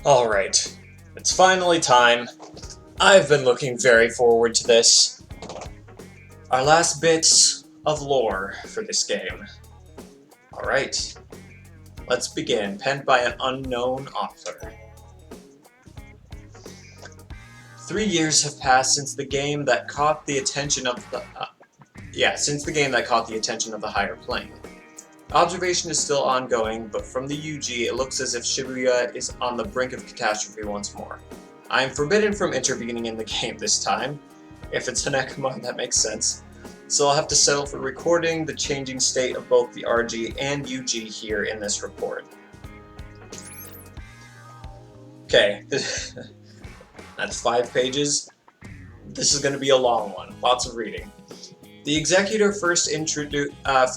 Alright, it's finally time. I've been looking very forward to this. Our last bits of lore for this game. Alright, let's begin. Penned by an unknown author. 3 years have passed since the game that caught the attention of the higher plane. Observation is still ongoing, but from the UG, it looks as if Shibuya is on the brink of catastrophe once more. I am forbidden from intervening in the game this time. If it's Hanekuma, that makes sense. So I'll have to settle for recording the changing state of both the RG and UG here in this report. Okay, that's 5 pages. This is going to be a long one, lots of reading. The Executor first intruded on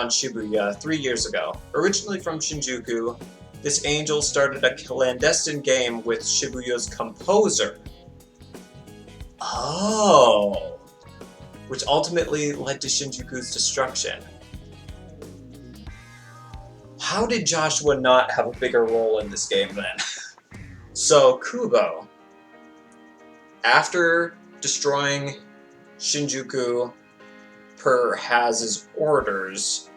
Shibuya 3 years ago. Originally from Shinjuku, this angel started a clandestine game with Shibuya's composer. Oh, which ultimately led to Shinjuku's destruction. How did Joshua not have a bigger role in this game then? So Kubo, after destroying Shinjuku per Haz's orders,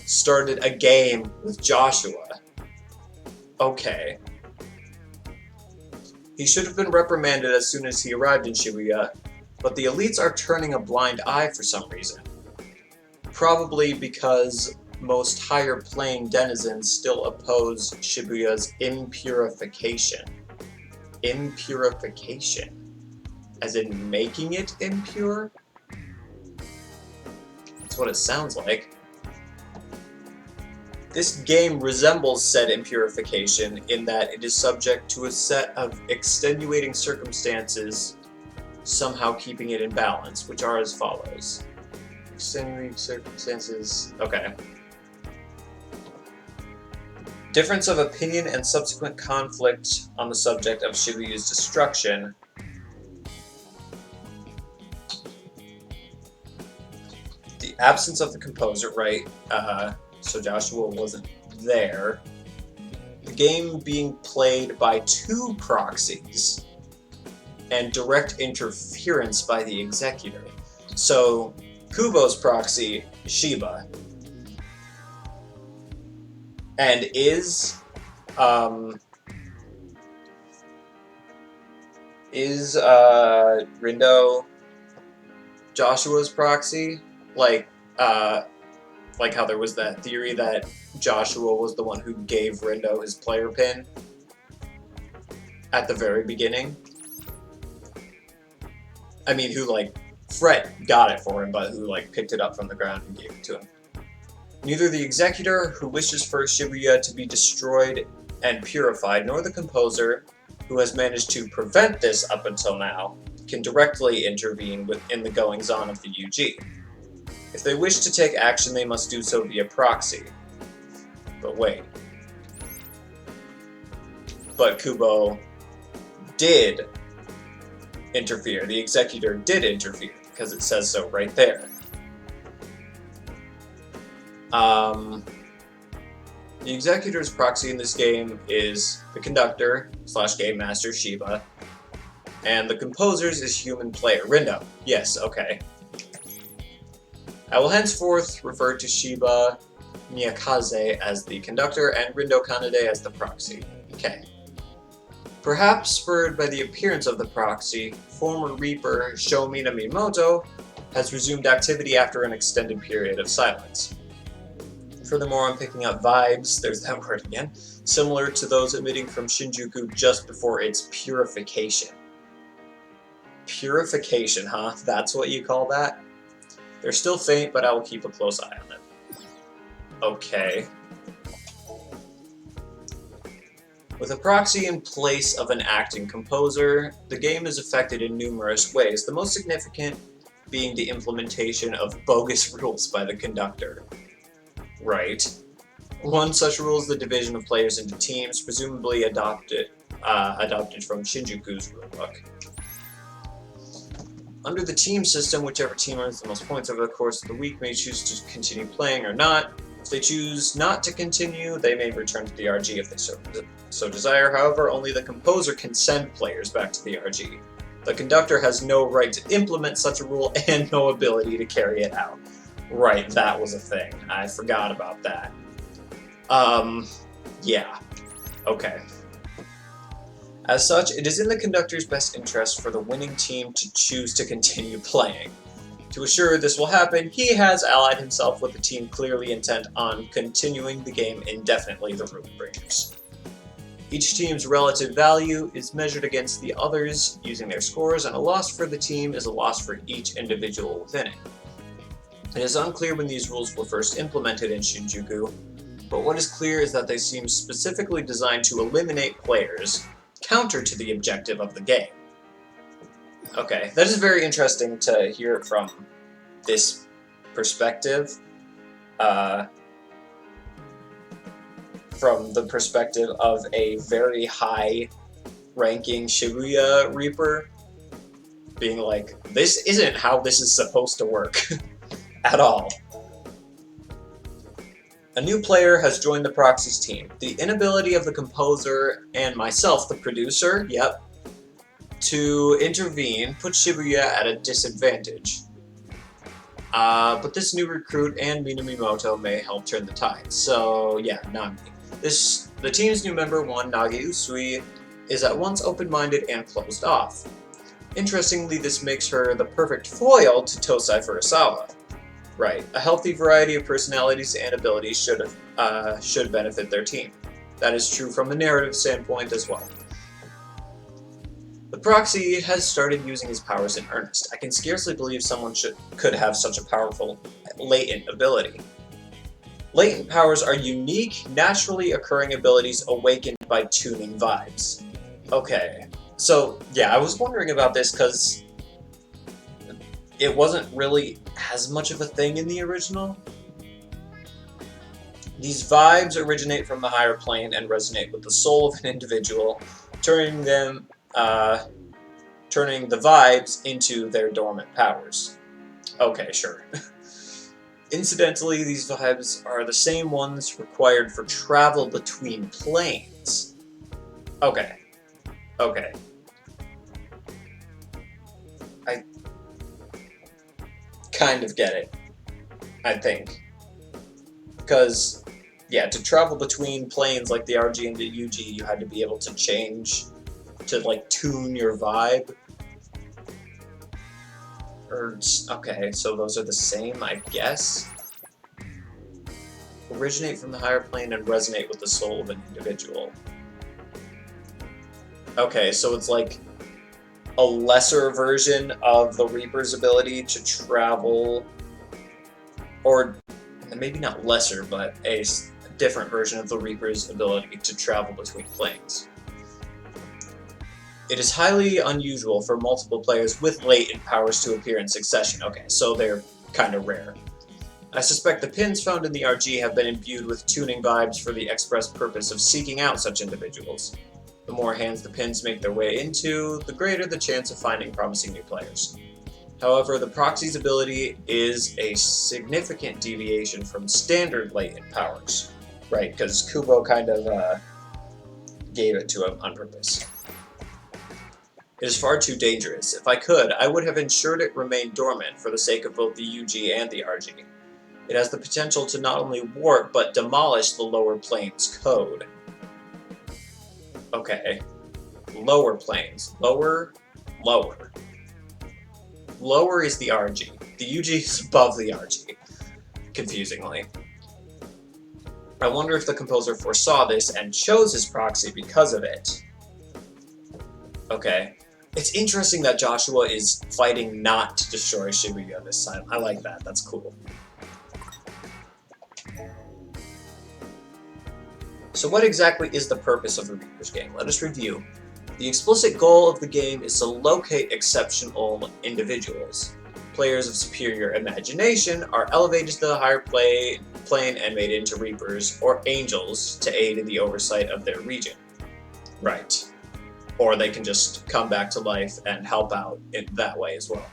started a game with Joshua. Okay. He should have been reprimanded as soon as he arrived in Shibuya, but the elites are turning a blind eye for some reason. Probably because most higher plane denizens still oppose Shibuya's impurification. Impurification? As in making it impure? That's what it sounds like. This game resembles said impurification in that it is subject to a set of extenuating circumstances, somehow keeping it in balance, which are as follows. Extenuating circumstances... okay. Difference of opinion and subsequent conflict on the subject of Shibuya's destruction. The absence of the composer, right? So Joshua wasn't there. The game being played by 2 proxies, and direct interference by the Executor. So Kubo's proxy, Shiba, and is Rindo Joshua's proxy? Like how there was that theory that Joshua was the one who gave Rindo his player pin at the very beginning. I mean, who, Fred got it for him, but who, picked it up from the ground and gave it to him. Neither the Executor, who wishes for Shibuya to be destroyed and purified, nor the composer, who has managed to prevent this up until now, can directly intervene in the goings-on of the UG. If they wish to take action, they must do so via proxy. But wait. But Kubo did interfere. The Executor did interfere, because it says so right there. The Executor's proxy in this game is the Conductor / Game Master Shiba, and the Composer's is human player Rindo. Yes, okay. I will henceforth refer to Shiba Miyakaze as the Conductor and Rindo Kanade as the proxy. Okay. Perhaps spurred by the appearance of the proxy, former Reaper Sho Minamoto has resumed activity after an extended period of silence. Furthermore, I'm picking up vibes, there's that word again, similar to those emitting from Shinjuku just before its purification. Purification, huh? That's what you call that? They're still faint, but I will keep a close eye on them. Okay. With a proxy in place of an acting composer, the game is affected in numerous ways, the most significant being the implementation of bogus rules by the Conductor. Right. One such rule is the division of players into teams, presumably adopted from Shinjuku's rulebook. Under the team system, whichever team earns the most points over the course of the week may choose to continue playing or not. If they choose not to continue, they may return to the RG if they so desire. However, only the composer can send players back to the RG. The conductor has no right to implement such a rule and no ability to carry it out. Right, that was a thing. I forgot about that. Yeah. Okay. As such, it is in the conductor's best interest for the winning team to choose to continue playing. To assure this will happen, he has allied himself with a team clearly intent on continuing the game indefinitely, the Runebringers. Each team's relative value is measured against the others using their scores, and a loss for the team is a loss for each individual within it. It is unclear when these rules were first implemented in Shinjuku, but what is clear is that they seem specifically designed to eliminate players, counter to the objective of the game. Okay, that is very interesting to hear it from this perspective. From the perspective of a very high-ranking Shibuya Reaper, being like, this isn't how this is supposed to work at all. A new player has joined the Proxy's team. The inability of the composer and myself, the producer, to intervene puts Shibuya at a disadvantage. But this new recruit and Minamimoto may help turn the tide. So yeah, not me. The team's new member, one Nagi Usui, is at once open-minded and closed off. Interestingly, this makes her the perfect foil to Tosai Furusawa. Right, a healthy variety of personalities and abilities should benefit their team. That is true from a narrative standpoint as well. The Proxy has started using his powers in earnest. I can scarcely believe someone could have such a powerful latent ability. Latent powers are unique, naturally occurring abilities awakened by tuning vibes. Okay, so yeah, I was wondering about this because it wasn't really as much of a thing in the original. These vibes originate from the higher plane and resonate with the soul of an individual, turning the vibes into their dormant powers. Okay, sure. Incidentally, these vibes are the same ones required for travel between planes. Okay. Okay. I kind of get it, I think. Because, yeah, to travel between planes like the RG and the UG, you had to be able to change to, like, tune your vibe. Okay, so those are the same, I guess? Originate from the higher plane and resonate with the soul of an individual. Okay, so it's like a lesser version of the Reaper's ability to travel, or maybe not lesser, but a different version of the Reaper's ability to travel between planes. It is highly unusual for multiple players with latent powers to appear in succession. Okay, so they're kind of rare. I suspect the pins found in the RG have been imbued with tuning vibes for the express purpose of seeking out such individuals. The more hands the pins make their way into, the greater the chance of finding promising new players. However, the Proxy's ability is a significant deviation from standard latent powers. Right, because Kubo kind of gave it to him on purpose. It is far too dangerous. If I could, I would have ensured it remained dormant for the sake of both the UG and the RG. It has the potential to not only warp, but demolish the lower planes code. Okay. Lower planes. Lower. Lower is the RG. The UG is above the RG. Confusingly. I wonder if the composer foresaw this and chose his Proxy because of it. Okay. It's interesting that Joshua is fighting not to destroy Shibuya this time. I like that. That's cool. So what exactly is the purpose of the Reaper's game? Let us review. The explicit goal of the game is to locate exceptional individuals. Players of superior imagination are elevated to the higher plane and made into Reapers, or Angels, to aid in the oversight of their region. Right. Or they can just come back to life and help out in that way as well.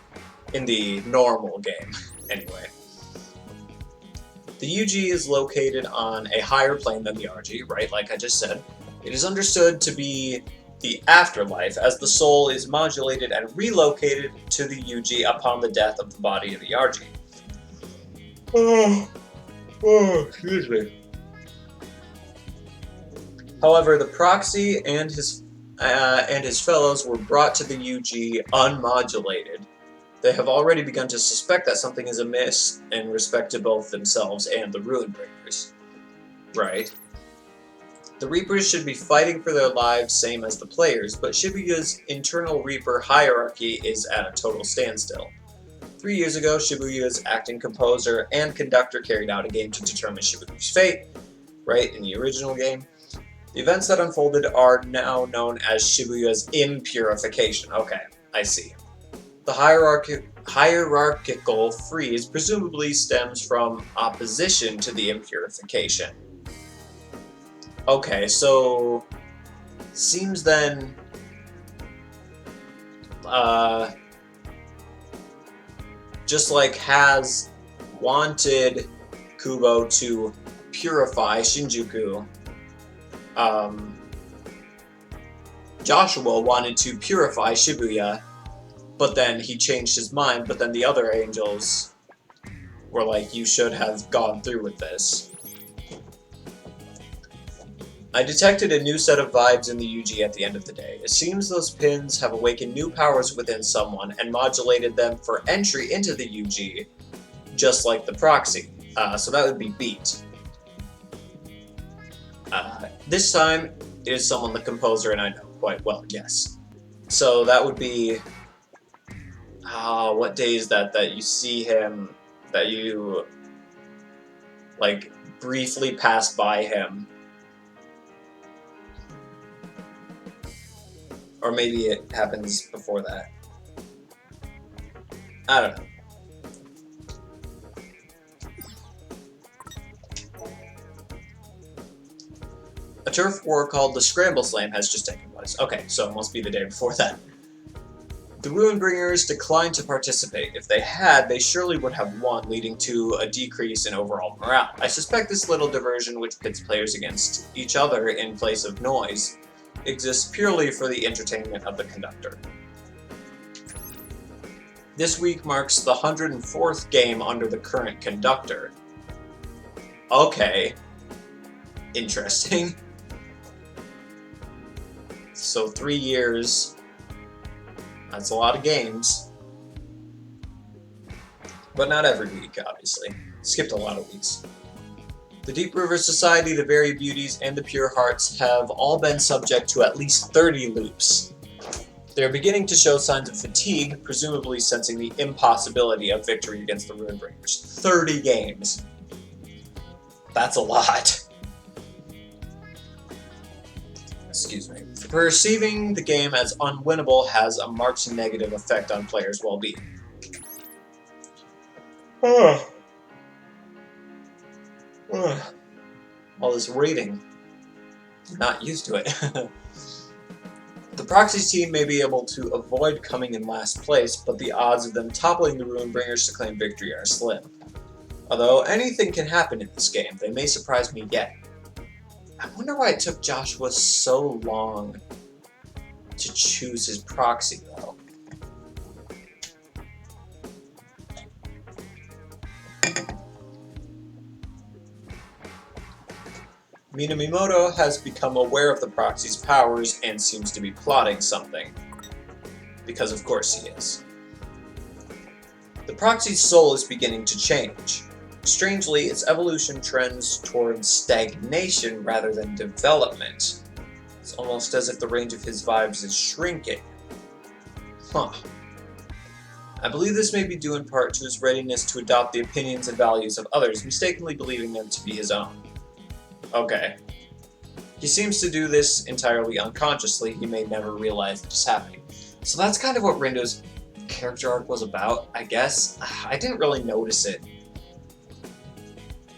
In the normal game, anyway. The UG is located on a higher plane than the RG, right, like I just said. It is understood to be the afterlife, as the soul is modulated and relocated to the UG upon the death of the body of the RG. Excuse me. However, the proxy and his fellows were brought to the UG unmodulated. They have already begun to suspect that something is amiss in respect to both themselves and the Ruinbringers. Right. The Reapers should be fighting for their lives, same as the players, but Shibuya's internal Reaper hierarchy is at a total standstill. 3 years ago, Shibuya's acting composer and conductor carried out a game to determine Shibuya's fate, right, in the original game. The events that unfolded are now known as Shibuya's impurification. Okay, I see. The hierarchical freeze presumably stems from opposition to the impurification. Okay, so seems then just like has wanted Kubo to purify Shinjuku, Joshua wanted to purify Shibuya, but then he changed his mind, but then the other angels were like, you should have gone through with this. I detected a new set of vibes in the UG at the end of the day. It seems those pins have awakened new powers within someone and modulated them for entry into the UG, just like the proxy. So that would be Beat. This time, it is someone the composer and I know quite well, yes. So that would be... what day is that you see him, that you, like, briefly pass by him? Or maybe it happens before that. I don't know. A turf war called the Scramble Slam has just taken place. Okay, so it must be the day before that. The Ruinbringers declined to participate. If they had, they surely would have won, leading to a decrease in overall morale. I suspect this little diversion, which pits players against each other in place of noise, exists purely for the entertainment of the conductor. This week marks the 104th game under the current conductor. Okay. Interesting. So 3 years. That's a lot of games. But not every week, obviously. Skipped a lot of weeks. The Deep River Society, the Very Beauties, and the Pure Hearts have all been subject to at least 30 loops. They are beginning to show signs of fatigue, presumably sensing the impossibility of victory against the Ruinbringers. 30 games. That's a lot. Excuse me. Perceiving the game as unwinnable has a marked negative effect on players' well-being. All this reading. Not used to it. The Proxy's team may be able to avoid coming in last place, but the odds of them toppling the Ruinbringers to claim victory are slim. Although anything can happen in this game, they may surprise me yet. I wonder why it took Joshua so long to choose his proxy, though. Minamimoto has become aware of the proxy's powers and seems to be plotting something. Because of course he is. The proxy's soul is beginning to change. Strangely, its evolution trends towards stagnation rather than development. It's almost as if the range of his vibes is shrinking. Huh. I believe this may be due in part to his readiness to adopt the opinions and values of others, mistakenly believing them to be his own. Okay. He seems to do this entirely unconsciously. He may never realize that it's happening. So that's kind of what Rindo's character arc was about, I guess. I didn't really notice it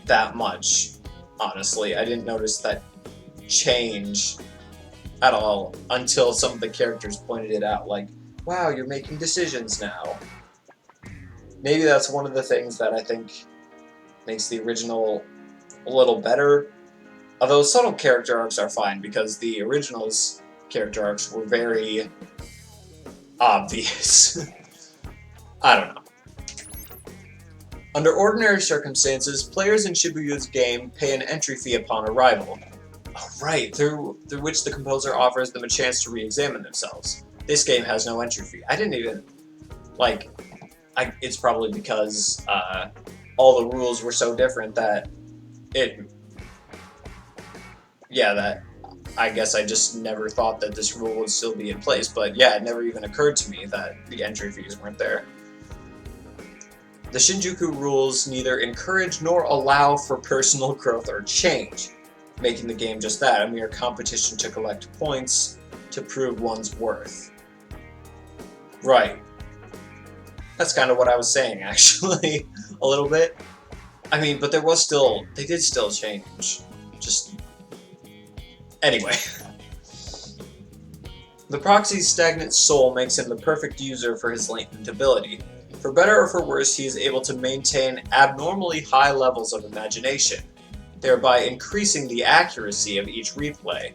that much, honestly. I didn't notice that change at all until some of the characters pointed it out, like, wow, you're making decisions now. Maybe that's one of the things that I think makes the original a little better. Although subtle character arcs are fine, because the original's character arcs were very obvious. I don't know. Under ordinary circumstances, players in Shibuya's game pay an entry fee upon arrival. Oh, right, through which the composer offers them a chance to re-examine themselves. This game has no entry fee. I didn't even... Like, it's probably because all the rules were so different that it... Yeah, that... I guess I just never thought that this rule would still be in place, but yeah, it never even occurred to me that the entry fees weren't there. The Shinjuku rules neither encourage nor allow for personal growth or change, making the game just that, a mere competition to collect points to prove one's worth. Right. That's kind of what I was saying, actually, a little bit. I mean, but there was still, they did still change. Just, anyway. The proxy's stagnant soul makes him the perfect user for his latent ability. For better or for worse, he is able to maintain abnormally high levels of imagination, thereby increasing the accuracy of each replay.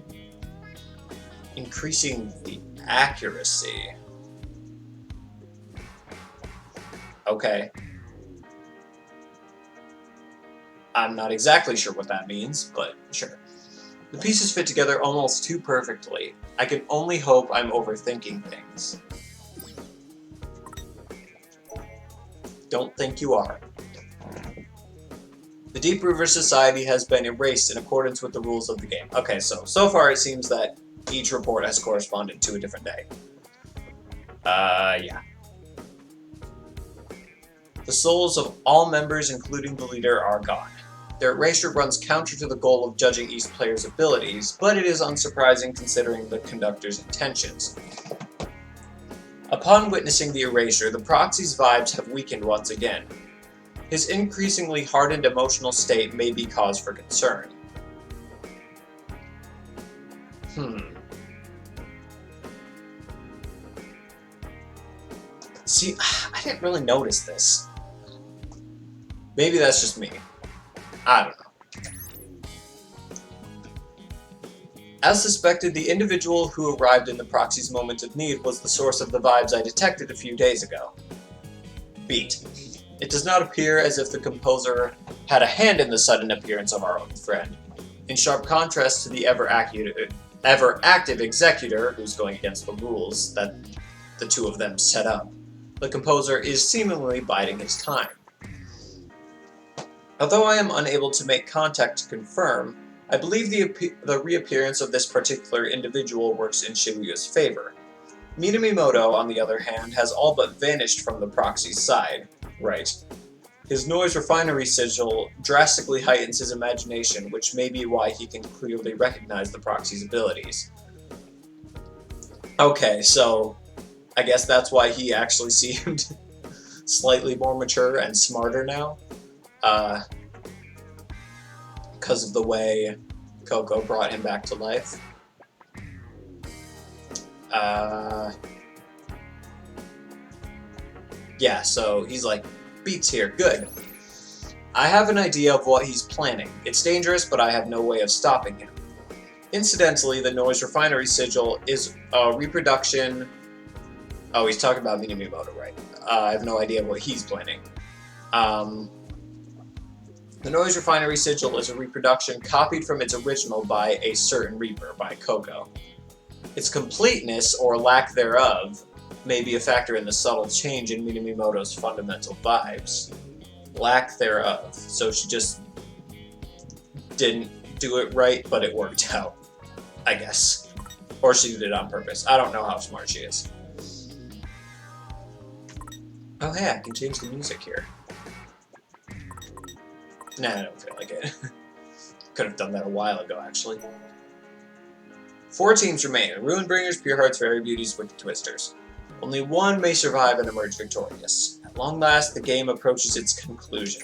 Increasing the accuracy. Okay. I'm not exactly sure what that means, but sure. The pieces fit together almost too perfectly. I can only hope I'm overthinking things. Don't think you are. The Deep River Society has been erased in accordance with the rules of the game. Okay, so far it seems that each report has corresponded to a different day. Yeah. The souls of all members, including the leader, are gone. Their erasure runs counter to the goal of judging each player's abilities, but it is unsurprising considering the conductor's intentions. Upon witnessing the erasure, the proxy's vibes have weakened once again. His increasingly hardened emotional state may be cause for concern. See, I didn't really notice this. Maybe that's just me. I don't know. As suspected, the individual who arrived in the proxy's moment of need was the source of the vibes I detected a few days ago. Beat. It does not appear as if the composer had a hand in the sudden appearance of our own friend. In sharp contrast to the ever-active executor, who's going against the rules that the two of them set up, the composer is seemingly biding his time. Although I am unable to make contact to confirm, I believe the reappearance of this particular individual works in Shibuya's favor. Minamimoto, on the other hand, has all but vanished from the proxy's side. Right. His noise refinery sigil drastically heightens his imagination, which may be why he can clearly recognize the proxy's abilities. Okay, so I guess that's why he actually seemed slightly more mature and smarter now. Because of the way Coco brought him back to life. Yeah, so he's like, Beat's here, good. I have an idea of what he's planning. It's dangerous, but I have no way of stopping him. Incidentally, the noise refinery sigil is a reproduction... Oh, he's talking about Minamimoto, right? I have no idea what he's planning. The noise refinery sigil is a reproduction copied from its original by a certain Reaper, by Coco. Its completeness, or lack thereof, may be a factor in the subtle change in Minamimoto's fundamental vibes. Lack thereof. So she just didn't do it right, but it worked out, I guess. Or she did it on purpose. I don't know how smart she is. Oh hey, I can change the music here. Nah, I don't feel like it. Could have done that a while ago, actually. 4 teams remain: Ruinbringers, Pure Hearts, Fairy Beauties, Wicked Twisters. Only one may survive and emerge victorious. At long last, the game approaches its conclusion.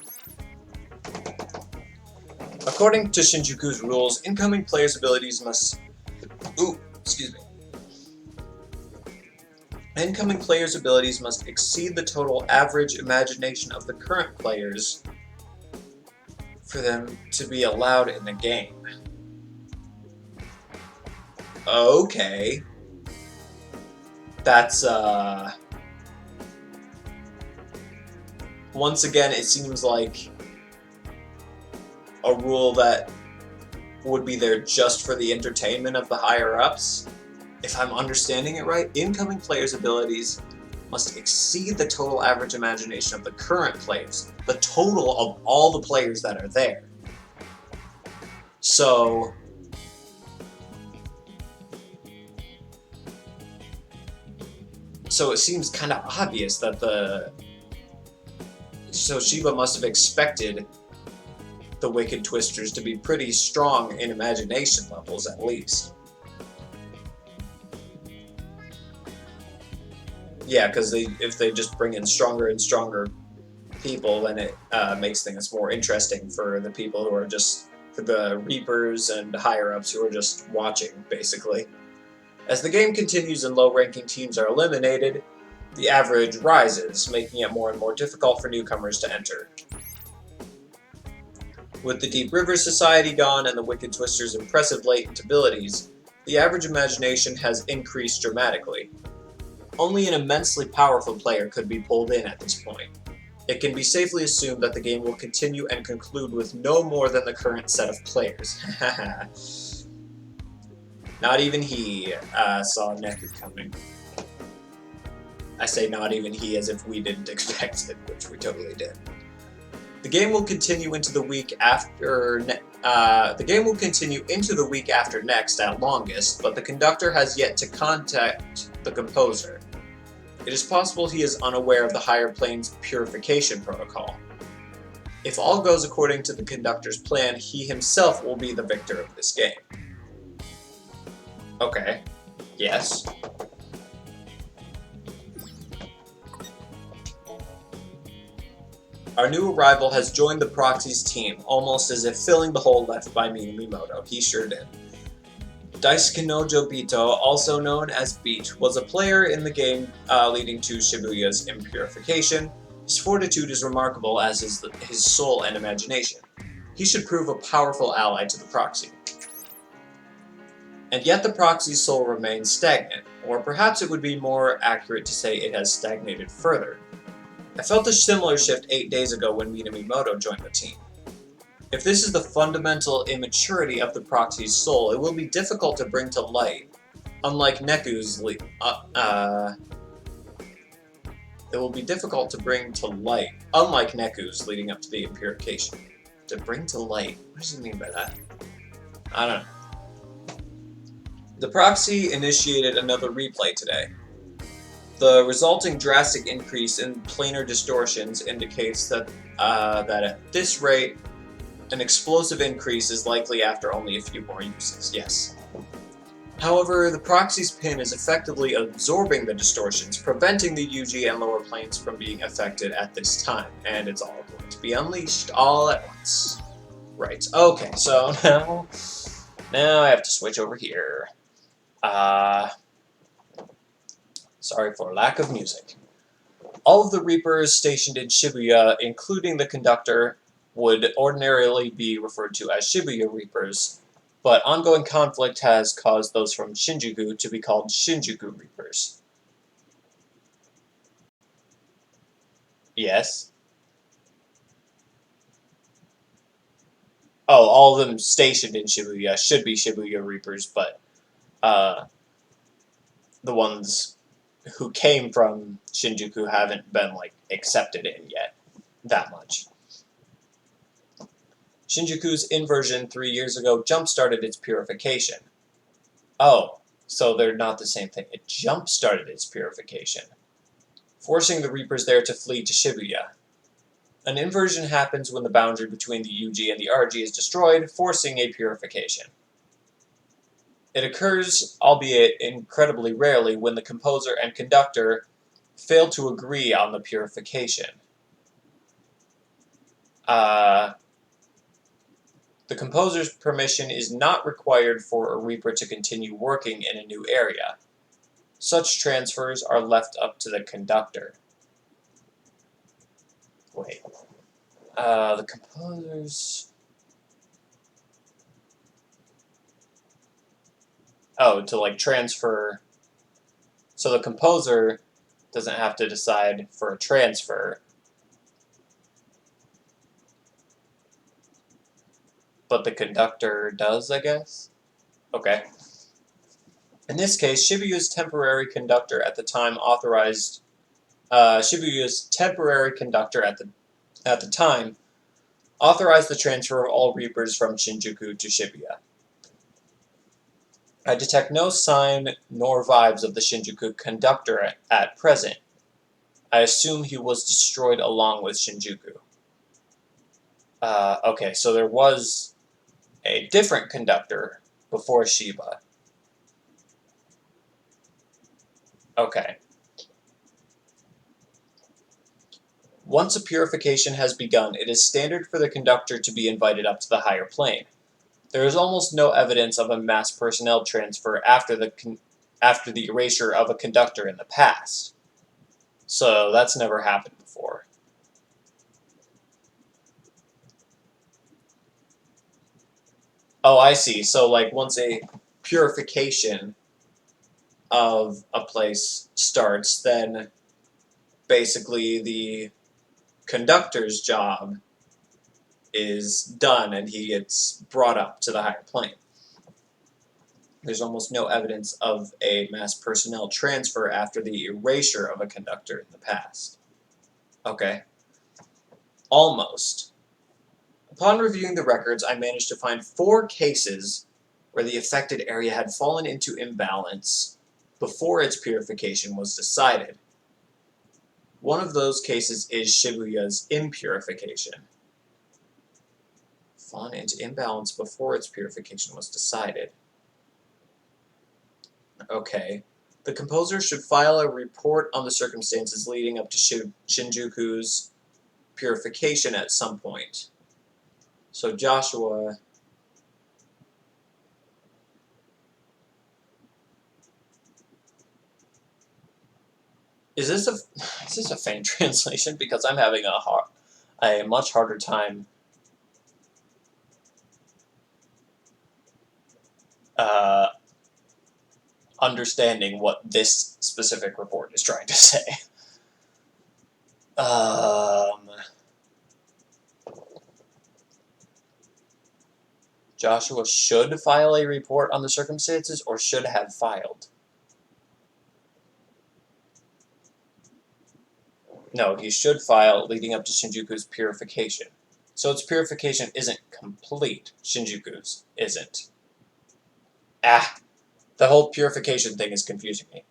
According to Shinjuku's rules, incoming players' abilities must... Incoming players' abilities must exceed the total average imagination of the current players for them to be allowed in the game. Okay. That's, once again, it seems like a rule that would be there just for the entertainment of the higher-ups. If I'm understanding it right, incoming players' abilities must exceed the total average imagination of the current players, the total of all the players that are there. So it seems kind of obvious that so Shiba must have expected the Wicked Twisters to be pretty strong in imagination levels, at least. Yeah, because if they just bring in stronger and stronger people, then it makes things more interesting for the people who are just, for the Reapers and higher-ups who are just watching, basically. As the game continues and low-ranking teams are eliminated, the average rises, making it more and more difficult for newcomers to enter. With the Deep River Society gone and the Wicked Twister's impressive latent abilities, the average imagination has increased dramatically. Only an immensely powerful player could be pulled in at this point. It can be safely assumed that the game will continue and conclude with no more than the current set of players. Not even he saw Neku coming. I say not even he as if we didn't expect it, which we totally did. The game will continue into the week after. Next at longest, but the conductor has yet to contact the composer. It is possible he is unaware of the higher plane's purification protocol. If all goes according to the conductor's plan, he himself will be the victor of this game. Okay. Yes. Our new arrival has joined the Proxy's team, almost as if filling the hole left by Minamimoto. He sure did. Daisuke Bito, also known as Beat, was a player in the game leading to Shibuya's impurification. His fortitude is remarkable, as is his soul and imagination. He should prove a powerful ally to the Proxy. And yet the Proxy's soul remains stagnant, or perhaps it would be more accurate to say it has stagnated further. I felt a similar shift 8 days ago when Minamimoto joined the team. If this is the fundamental immaturity of the Proxy's soul, it will be difficult to bring to light. Unlike Neku's it will be difficult to bring to light, unlike Neku's leading up to the impurification. To bring to light? What does he mean by that? I don't know. The Proxy initiated another replay today. The resulting drastic increase in planar distortions indicates that at this rate, an explosive increase is likely after only a few more uses, yes. However, the Proxy's pin is effectively absorbing the distortions, preventing the UG and lower planes from being affected at this time, and it's all going to be unleashed all at once. Right, okay, so now I have to switch over here. Sorry for lack of music. All of the Reapers stationed in Shibuya, including the conductor, would ordinarily be referred to as Shibuya Reapers, but ongoing conflict has caused those from Shinjuku to be called Shinjuku Reapers. Yes? Oh, all of them stationed in Shibuya should be Shibuya Reapers, but the ones who came from Shinjuku haven't been, accepted in yet. That much. Shinjuku's inversion 3 years ago jump-started its purification. Oh, so they're not the same thing. It jump-started its purification, forcing the Reapers there to flee to Shibuya. An inversion happens when the boundary between the UG and the RG is destroyed, forcing a purification. It occurs, albeit incredibly rarely, when the composer and conductor fail to agree on the purification. The composer's permission is not required for a Reaper to continue working in a new area. Such transfers are left up to the conductor. Wait. The composer's Oh, to like transfer. So the composer doesn't have to decide for a transfer, but the conductor does, I guess? Okay. In this case, Shibuyu's temporary conductor at the time authorized Shibuyu's temporary conductor at the time authorized the transfer of all Reapers from Shinjuku to Shibuya. I detect no sign nor vibes of the Shinjuku conductor at present. I assume he was destroyed along with Shinjuku. Okay, so there was a different conductor before Shiba. Okay. Once a purification has begun, it is standard for the conductor to be invited up to the higher plane. There is almost no evidence of a mass personnel transfer after the erasure of a conductor in the past. So that's never happened before. Oh, I see. So like once a purification of a place starts, then basically the conductor's job is done and he gets brought up to the higher plane. There's almost no evidence of a mass personnel transfer after the erasure of a conductor in the past. Okay. Almost. Upon reviewing the records, I managed to find 4 cases where the affected area had fallen into imbalance before its purification was decided. One of those cases is Shibuya's impurification. Fallen into imbalance before its purification was decided. Okay. The composer should file a report on the circumstances leading up to Shinjuku's purification at some point. So Joshua... Is this a fan translation? Because I'm having a much harder time understanding what this specific report is trying to say. Joshua should file a report on the circumstances, or should have filed? No, he should file leading up to Shinjuku's purification. So its purification isn't complete. Shinjuku's isn't. The whole purification thing is confusing me.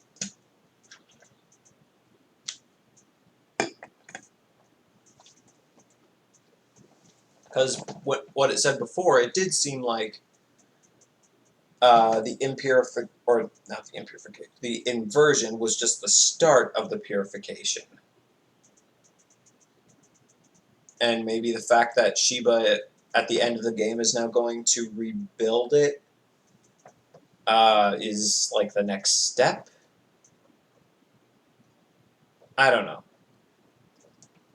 Because what it said before, it did seem like the inversion was just the start of the purification. And maybe the fact that Shiba at the end of the game is now going to rebuild it is like the next step. I don't know.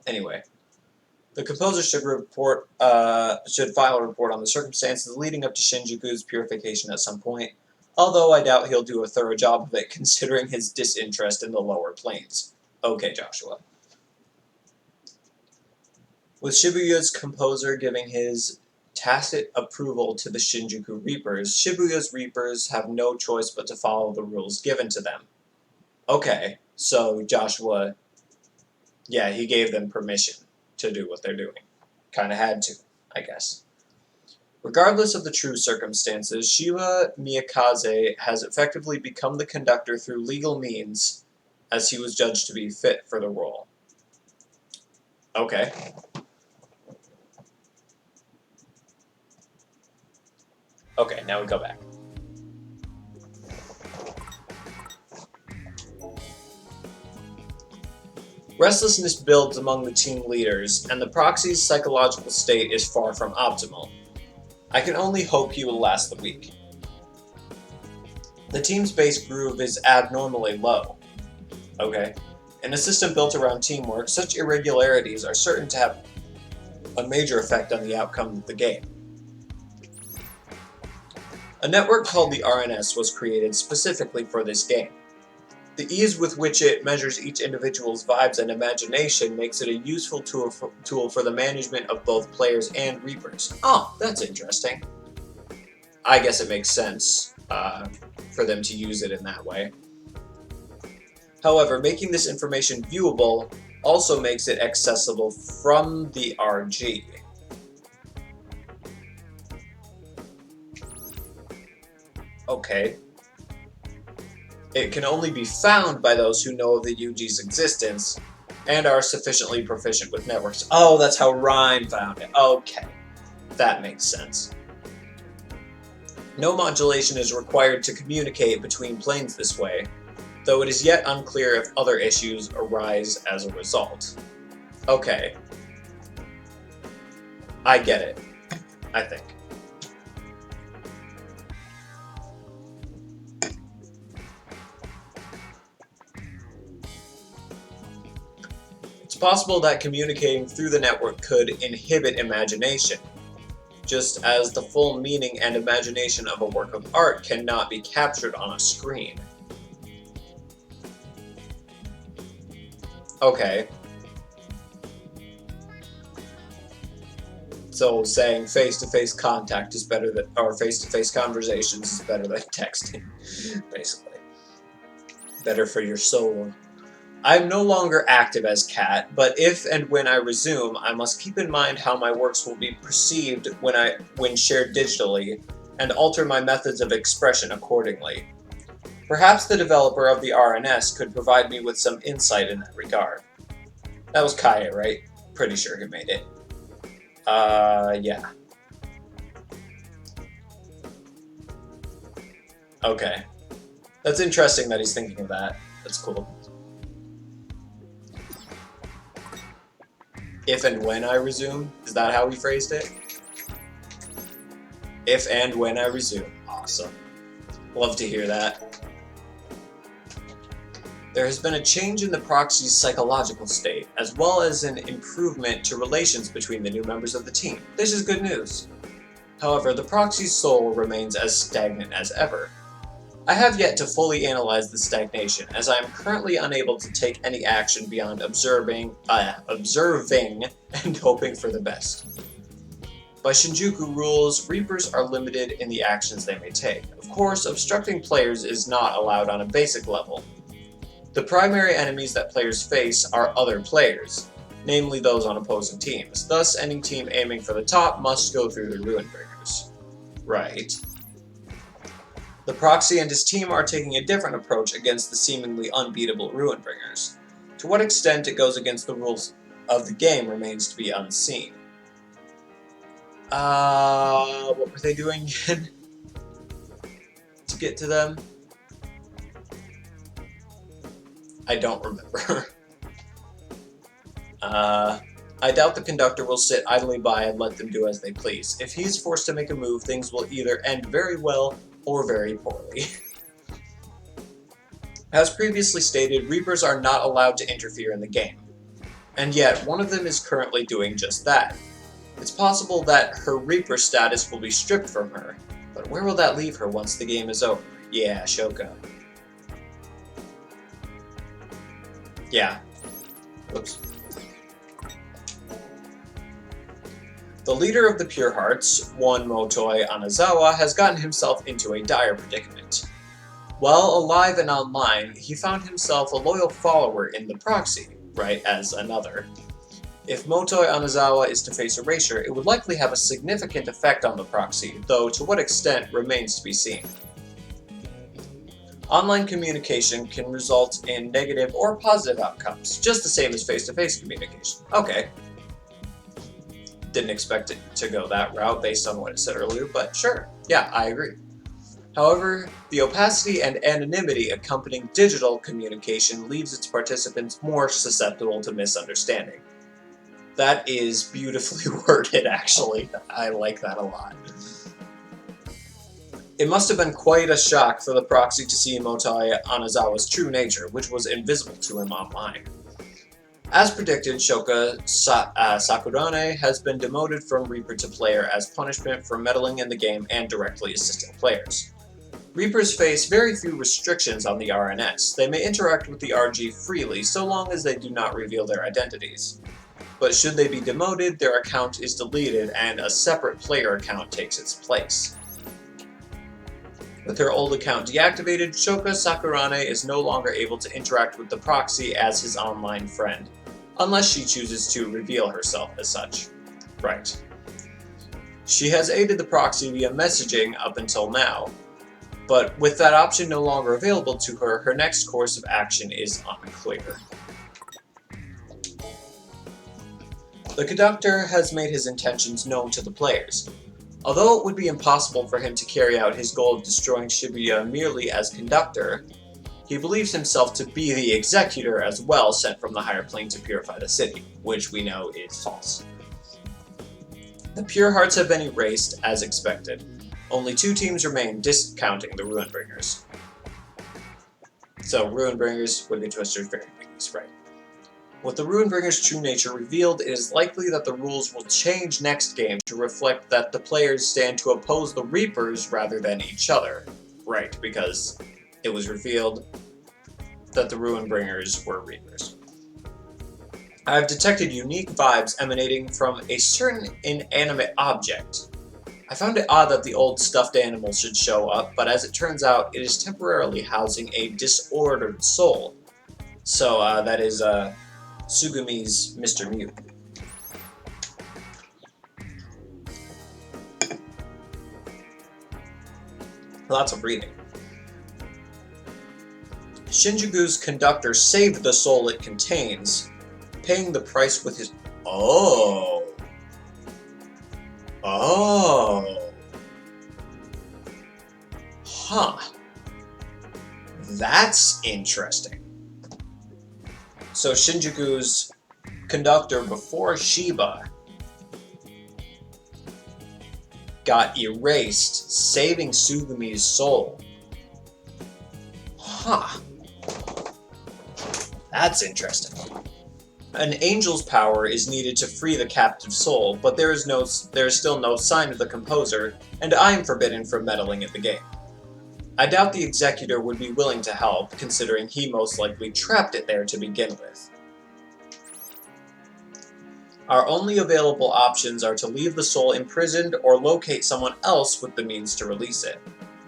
Anyway, the composer should file a report on the circumstances leading up to Shinjuku's purification at some point, although I doubt he'll do a thorough job of it considering his disinterest in the lower planes. Okay, Joshua. With Shibuya's composer giving his tacit approval to the Shinjuku Reapers, Shibuya's Reapers have no choice but to follow the rules given to them. Okay, so Joshua, yeah, he gave them permission to do what they're doing. Kind of had to, I guess. Regardless of the true circumstances, Shiba Miyakaze has effectively become the conductor through legal means, as he was judged to be fit for the role. Okay. Okay, now we go back. Restlessness builds among the team leaders, and the proxy's psychological state is far from optimal. I can only hope he will last the week. The team's base groove is abnormally low. Okay. In a system built around teamwork, such irregularities are certain to have a major effect on the outcome of the game. A network called the RNS was created specifically for this game. The ease with which it measures each individual's vibes and imagination makes it a useful tool for the management of both players and Reapers. Oh, that's interesting. I guess it makes sense for them to use it in that way. However, making this information viewable also makes it accessible from the RG. Okay. It can only be found by those who know of the UG's existence and are sufficiently proficient with networks. Oh, that's how Rhyme found it. Okay. That makes sense. No modulation is required to communicate between planes this way, though it is yet unclear if other issues arise as a result. Okay. I get it, I think. It's possible that communicating through the network could inhibit imagination, just as the full meaning and imagination of a work of art cannot be captured on a screen. Okay. So saying face-to-face contact is better than, or face-to-face conversations is better than texting, basically. Better for your soul. I'm no longer active as Cat, but if and when I resume, I must keep in mind how my works will be perceived when shared digitally, and alter my methods of expression accordingly. Perhaps the developer of the RNS could provide me with some insight in that regard. That was Kaya, right? Pretty sure he made it. Yeah. Okay. That's interesting that he's thinking of that. That's cool. If and when I resume? Is that how he phrased it? If and when I resume. Awesome. Love to hear that. There has been a change in the proxy's psychological state, as well as an improvement to relations between the new members of the team. This is good news. However, the proxy's soul remains as stagnant as ever. I have yet to fully analyze the stagnation, as I am currently unable to take any action beyond observing and hoping for the best. By Shinjuku rules, Reapers are limited in the actions they may take. Of course, obstructing players is not allowed on a basic level. The primary enemies that players face are other players, namely those on opposing teams. Thus, any team aiming for the top must go through the Ruinbringers. Right. The Proxy and his team are taking a different approach against the seemingly unbeatable Ruinbringers. To what extent it goes against the rules of the game remains to be unseen. What were they doing again? To get to them? I don't remember. I doubt the conductor will sit idly by and let them do as they please. If he's forced to make a move, things will either end very well or very poorly. As previously stated, Reapers are not allowed to interfere in the game. And yet, one of them is currently doing just that. It's possible that her Reaper status will be stripped from her, but where will that leave her once the game is over? Yeah, Shoka. Yeah. Whoops. The leader of the Pure Hearts, one Motoi Anazawa, has gotten himself into a dire predicament. While alive and online, he found himself a loyal follower in the Proxy, right as another. If Motoi Anazawa is to face erasure, it would likely have a significant effect on the Proxy, though to what extent remains to be seen. Online communication can result in negative or positive outcomes, just the same as face-to-face communication. Okay. Didn't expect it to go that route based on what it said earlier, but sure. Yeah, I agree. However, the opacity and anonymity accompanying digital communication leaves its participants more susceptible to misunderstanding. That is beautifully worded, actually. I like that a lot. It must have been quite a shock for the Proxy to see Motoi Anazawa's true nature, which was invisible to him online. As predicted, Sakurane has been demoted from Reaper to player as punishment for meddling in the game and directly assisting players. Reapers face very few restrictions on the RNS. They may interact with the RG freely so long as they do not reveal their identities. But should they be demoted, their account is deleted and a separate player account takes its place. With her old account deactivated, Shoka Sakurane is no longer able to interact with the proxy as his online friend, unless she chooses to reveal herself as such. Right. She has aided the proxy via messaging up until now, but with that option no longer available to her, her next course of action is unclear. The conductor has made his intentions known to the players. Although it would be impossible for him to carry out his goal of destroying Shibuya merely as conductor, he believes himself to be the executor as well, sent from the higher plane to purify the city, which we know is false. The pure hearts have been erased, as expected. Only 2 teams remain, discounting the Ruinbringers. So, Ruinbringers would be Twister's very weakness, right? With the Ruinbringers' true nature revealed, it is likely that the rules will change next game to reflect that the players stand to oppose the Reapers rather than each other. Right, because it was revealed that the Ruinbringers were Reapers. I have detected unique vibes emanating from a certain inanimate object. I found it odd that the old stuffed animal should show up, but as it turns out, it is temporarily housing a disordered soul. So, that is, Tsugumi's Mr. Mute. Lots of reading. Shinjuku's conductor saved the soul it contains, paying the price with his... Oh. Huh. That's interesting. So Shinjuku's conductor before Shiba got erased, saving Tsugumi's soul. Huh. That's interesting. An angel's power is needed to free the captive soul, but there is still no sign of the composer, and I am forbidden from meddling in the game. I doubt the executor would be willing to help, considering he most likely trapped it there to begin with. Our only available options are to leave the soul imprisoned or locate someone else with the means to release it.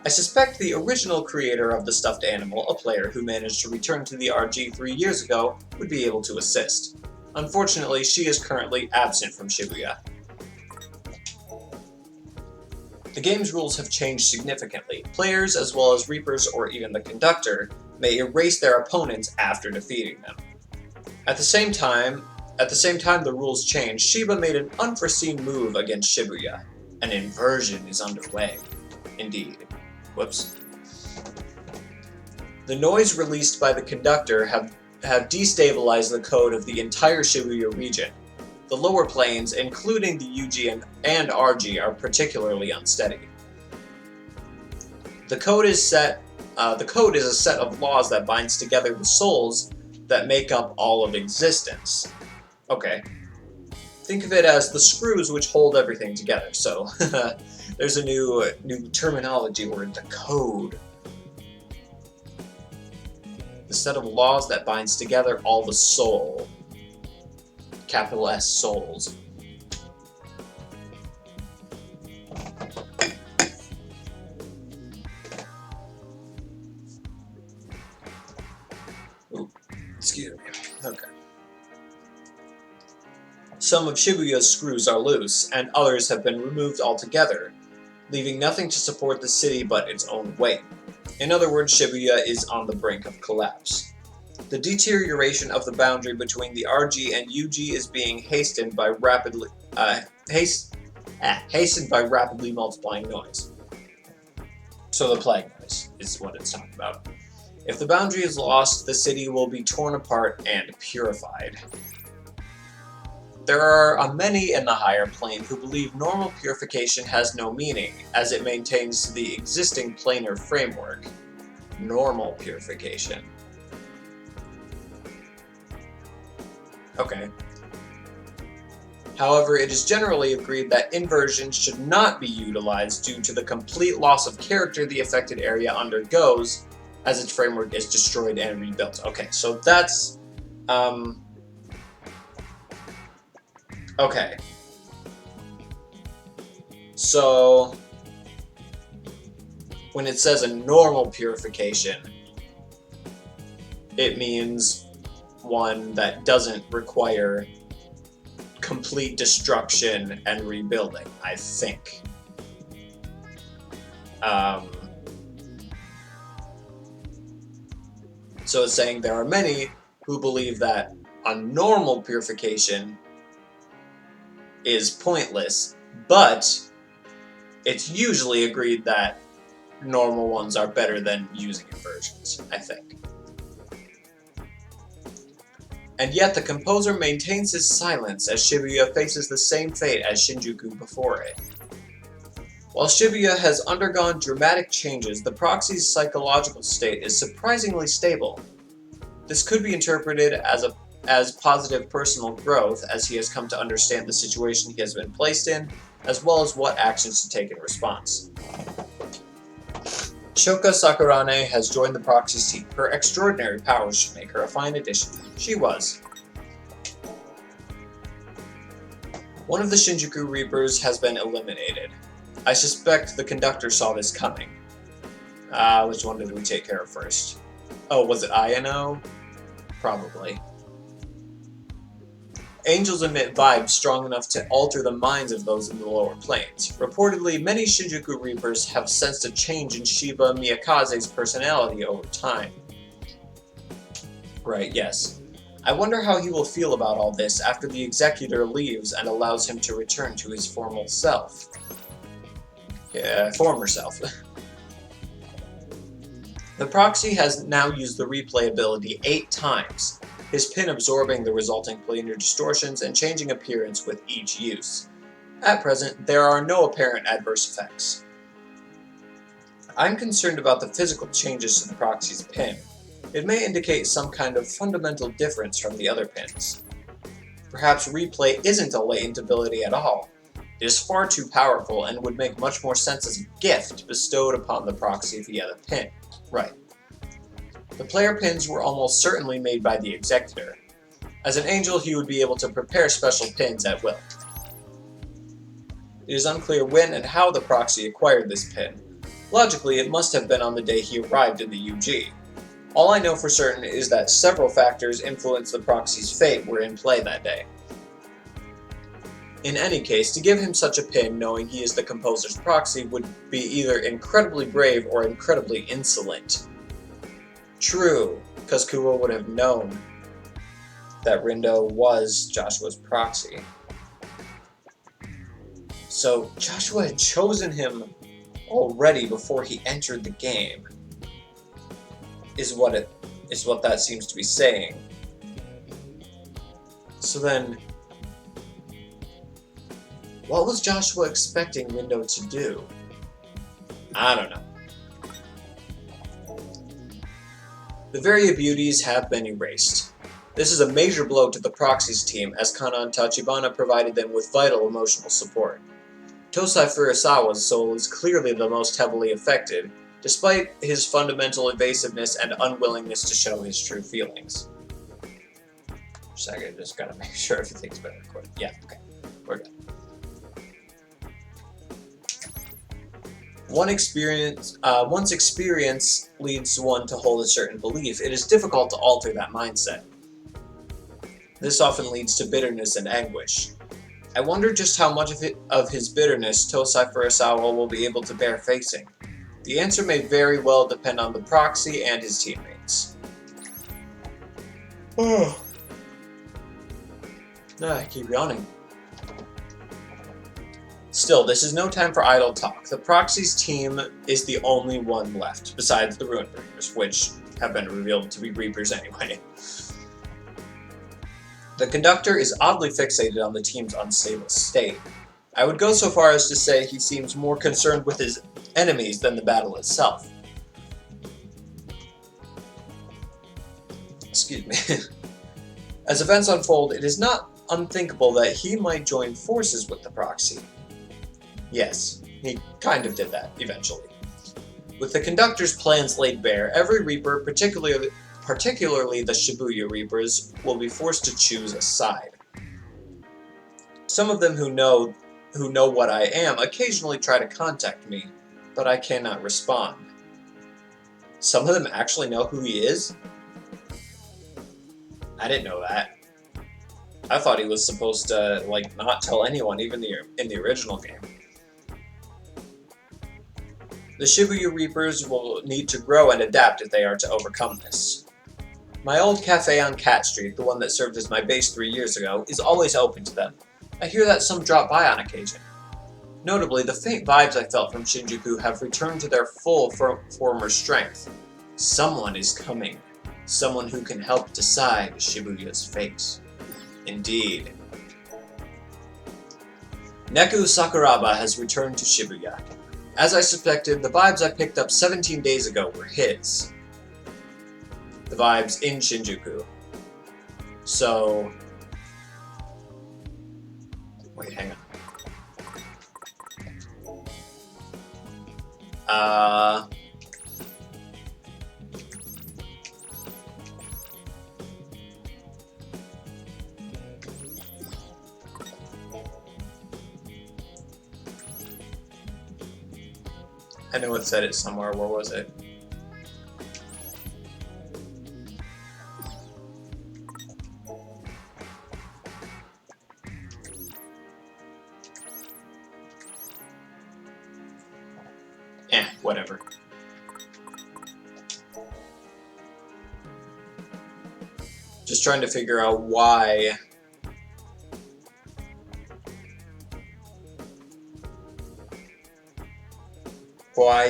I suspect the original creator of the stuffed animal, a player who managed to return to the RG 3 years ago, would be able to assist. Unfortunately, she is currently absent from Shibuya. The game's rules have changed significantly. Players, as well as Reapers or even the conductor, may erase their opponents after defeating them. At the same time the rules changed, Shiba made an unforeseen move against Shibuya. An inversion is underway. Indeed. Whoops. The noise released by the conductor have destabilized the code of the entire Shibuya region. The lower planes, including the UG and RG, are particularly unsteady. The code is a set of laws that binds together the souls that make up all of existence. Okay. Think of it as the screws which hold everything together. So there's a new terminology word, the code. The set of laws that binds together all the soul. Capital S, souls. Ooh, excuse me. Okay. Some of Shibuya's screws are loose, and others have been removed altogether, leaving nothing to support the city but its own weight. In other words, Shibuya is on the brink of collapse. The deterioration of the boundary between the RG and UG is being hastened by rapidly multiplying noise. So the plague noise is what it's talking about. If the boundary is lost, the city will be torn apart and purified. There are many in the higher plane who believe normal purification has no meaning, as it maintains the existing planar framework. Normal purification. Okay. However, it is generally agreed that inversions should not be utilized due to the complete loss of character the affected area undergoes as its framework is destroyed and rebuilt. Okay, so that's... okay. So, when it says a normal purification, it means one that doesn't require complete destruction and rebuilding, I think. So it's saying there are many who believe that a normal purification is pointless, but it's usually agreed that normal ones are better than using inversions, I think. And yet the composer maintains his silence as Shibuya faces the same fate as Shinjuku before it. While Shibuya has undergone dramatic changes, the proxy's psychological state is surprisingly stable. This could be interpreted as positive personal growth, as he has come to understand the situation he has been placed in, as well as what actions to take in response. Shoka Sakurane has joined the proxy's team. Her extraordinary powers should make her a fine addition. She was. One of the Shinjuku Reapers has been eliminated. I suspect the conductor saw this coming. Which one did we take care of first? Oh, was it Ayano? Probably. Angels emit vibes strong enough to alter the minds of those in the lower planes. Reportedly, many Shinjuku Reapers have sensed a change in Shiba Miyakaze's personality over time. Right, yes. I wonder how he will feel about all this after the Executor leaves and allows him to return to his former self. The proxy has now used the replay ability 8 times, his pin absorbing the resulting planar distortions and changing appearance with each use. At present, there are no apparent adverse effects. I'm concerned about the physical changes to the proxy's pin. It may indicate some kind of fundamental difference from the other pins. Perhaps replay isn't a latent ability at all. It is far too powerful and would make much more sense as a gift bestowed upon the proxy via the pin. Right. The player pins were almost certainly made by the Executor. As an angel, he would be able to prepare special pins at will. It is unclear when and how the proxy acquired this pin. Logically, it must have been on the day he arrived in the UG. All I know for certain is that several factors influenced the proxy's fate were in play that day. In any case, to give him such a pin knowing he is the composer's proxy would be either incredibly brave or incredibly insolent. True, because Kubo would have known that Rindo was Joshua's proxy. So Joshua had chosen him already before he entered the game, is what that seems to be saying. So then, what was Joshua expecting Rindo to do? I don't know. The Varia Beauties have been erased. This is a major blow to the Proxy's team, as Kanan Tachibana provided them with vital emotional support. Tosai Furusawa's soul is clearly the most heavily affected, despite his fundamental evasiveness and unwillingness to show his true feelings. For a second, just gotta make sure everything's been recorded. Yeah, okay. We're good. Once experience leads one to hold a certain belief, it is difficult to alter that mindset. This often leads to bitterness and anguish. I wonder just how much of his bitterness Tosai Furusawa will be able to bear facing. The answer may very well depend on the proxy and his teammates. I keep yawning. Still, this is no time for idle talk. The proxy's team is the only one left, besides the Ruin Breakers, which have been revealed to be Reapers anyway. The conductor is oddly fixated on the team's unstable state. I would go so far as to say he seems more concerned with his enemies than the battle itself. Excuse me. As events unfold, it is not unthinkable that he might join forces with the Proxy. Yes, he kind of did that, eventually. With the Conductor's plans laid bare, every Reaper, particularly the Shibuya Reapers, will be forced to choose a side. Some of them who know what I am occasionally try to contact me, but I cannot respond. Some of them actually know who he is? I didn't know that. I thought he was supposed to, like, not tell anyone, even in the original game. The Shibuya Reapers will need to grow and adapt if they are to overcome this. My old cafe on Cat Street, the one that served as my base 3 years ago, is always open to them. I hear that some drop by on occasion. Notably, the faint vibes I felt from Shinjuku have returned to their full former strength. Someone is coming. Someone who can help decide Shibuya's fate. Indeed. Neku Sakuraba has returned to Shibuya. As I suspected, the vibes I picked up 17 days ago were his. The vibes in Shinjuku. So... Wait, hang on. I know it said it somewhere. Where was it? Whatever. Just trying to figure out why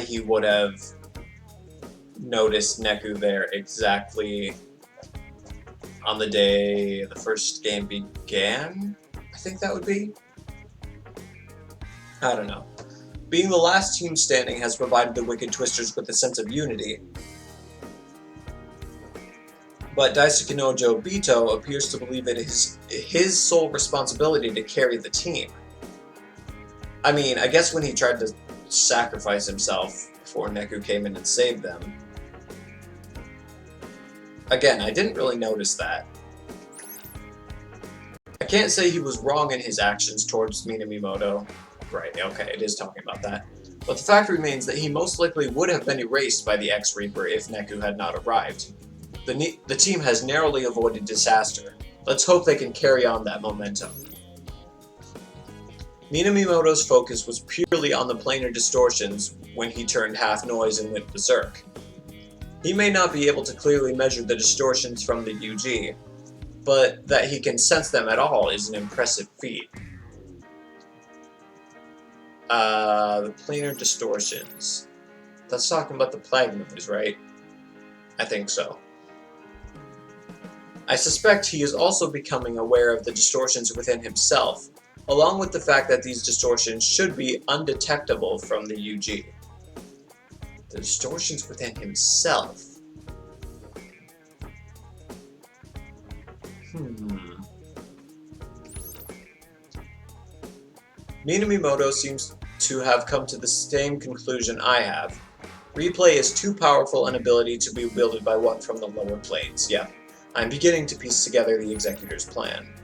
he would have noticed Neku there exactly on the day the first game began? I think that would be? I don't know. Being the last team standing has provided the Wicked Twisters with a sense of unity. But Daisuke Nojo Bito appears to believe it is his sole responsibility to carry the team. I mean, I guess when he tried to sacrifice himself before Neku came in and saved them. Again, I didn't really notice that. I can't say he was wrong in his actions towards Minamimoto. Right, okay, it is talking about that. But the fact remains that he most likely would have been erased by the X-Reaper if Neku had not arrived. The team has narrowly avoided disaster. Let's hope they can carry on that momentum. Minamimoto's focus was purely on the planar distortions when he turned half noise and went berserk. He may not be able to clearly measure the distortions from the UG, but that he can sense them at all is an impressive feat. The planar distortions. That's talking about the plague noise, right? I think so. I suspect he is also becoming aware of the distortions within himself, along with the fact that these distortions should be undetectable from the UG. The distortions within himself. Minamimoto seems to have come to the same conclusion I have. Replay is too powerful an ability to be wielded by one from the lower planes. Yeah, I'm beginning to piece together the Executor's plan.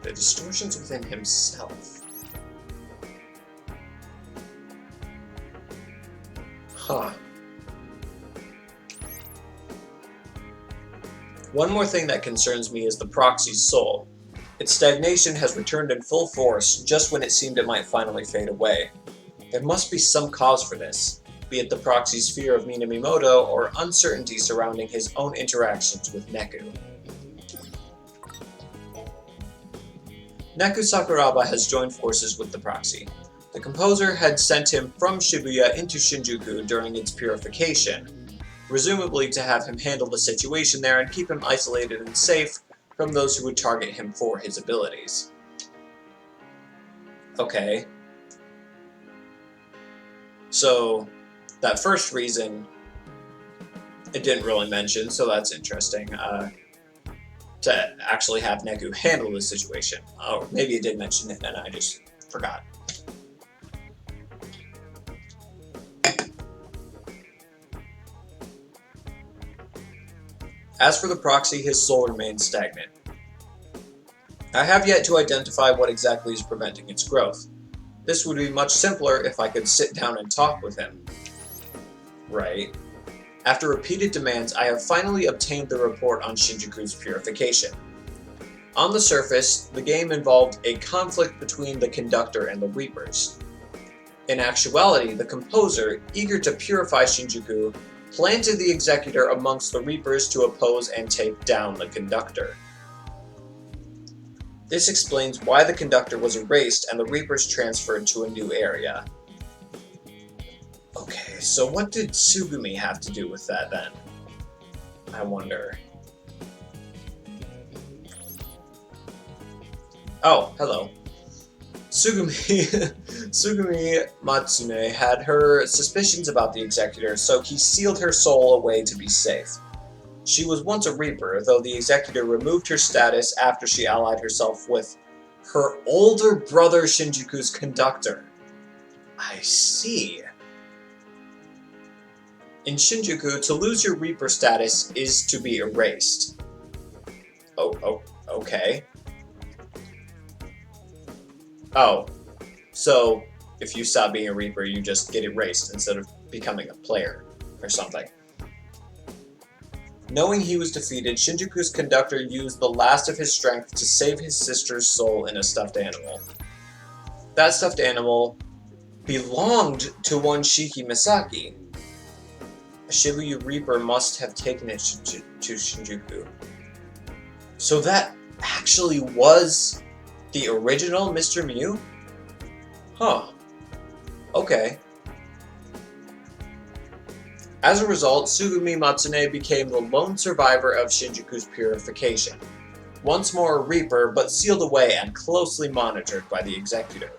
The distortions within himself. Huh. One more thing that concerns me is the Proxy's soul. Its stagnation has returned in full force just when it seemed it might finally fade away. There must be some cause for this, be it the Proxy's fear of Minamimoto or uncertainty surrounding his own interactions with Neku. Neku Sakuraba has joined forces with the Proxy. The composer had sent him from Shibuya into Shinjuku during its purification, presumably to have him handle the situation there and keep him isolated and safe from those who would target him for his abilities. Okay. So, that first reason It didn't really mention, so that's interesting. To actually have Neku handle this situation. Oh, maybe it did mention it and I just forgot. As for the proxy, his soul remains stagnant. I have yet to identify what exactly is preventing its growth. This would be much simpler if I could sit down and talk with him. Right. After repeated demands, I have finally obtained the report on Shinjuku's purification. On the surface, the game involved a conflict between the Conductor and the Reapers. In actuality, the composer, eager to purify Shinjuku, planted the Executor amongst the Reapers to oppose and take down the Conductor. This explains why the Conductor was erased and the Reapers transferred to a new area. Okay, so what did Tsugumi have to do with that then? I wonder. Oh, hello. Tsugumi Matsune had her suspicions about the Executor, so he sealed her soul away to be safe. She was once a Reaper, though the Executor removed her status after she allied herself with her older brother Shinjuku's Conductor. I see. In Shinjuku, to lose your Reaper status is to be erased. Oh, okay. Oh, so if you stop being a Reaper, you just get erased instead of becoming a player or something. Knowing he was defeated, Shinjuku's Conductor used the last of his strength to save his sister's soul in a stuffed animal. That stuffed animal belonged to one Shiki Misaki. A Shibuya Reaper must have taken it to Shinjuku. So that actually was the original Mr. Mew? Huh. Okay. As a result, Tsugumi Matsune became the lone survivor of Shinjuku's purification. Once more a Reaper, but sealed away and closely monitored by the Executor.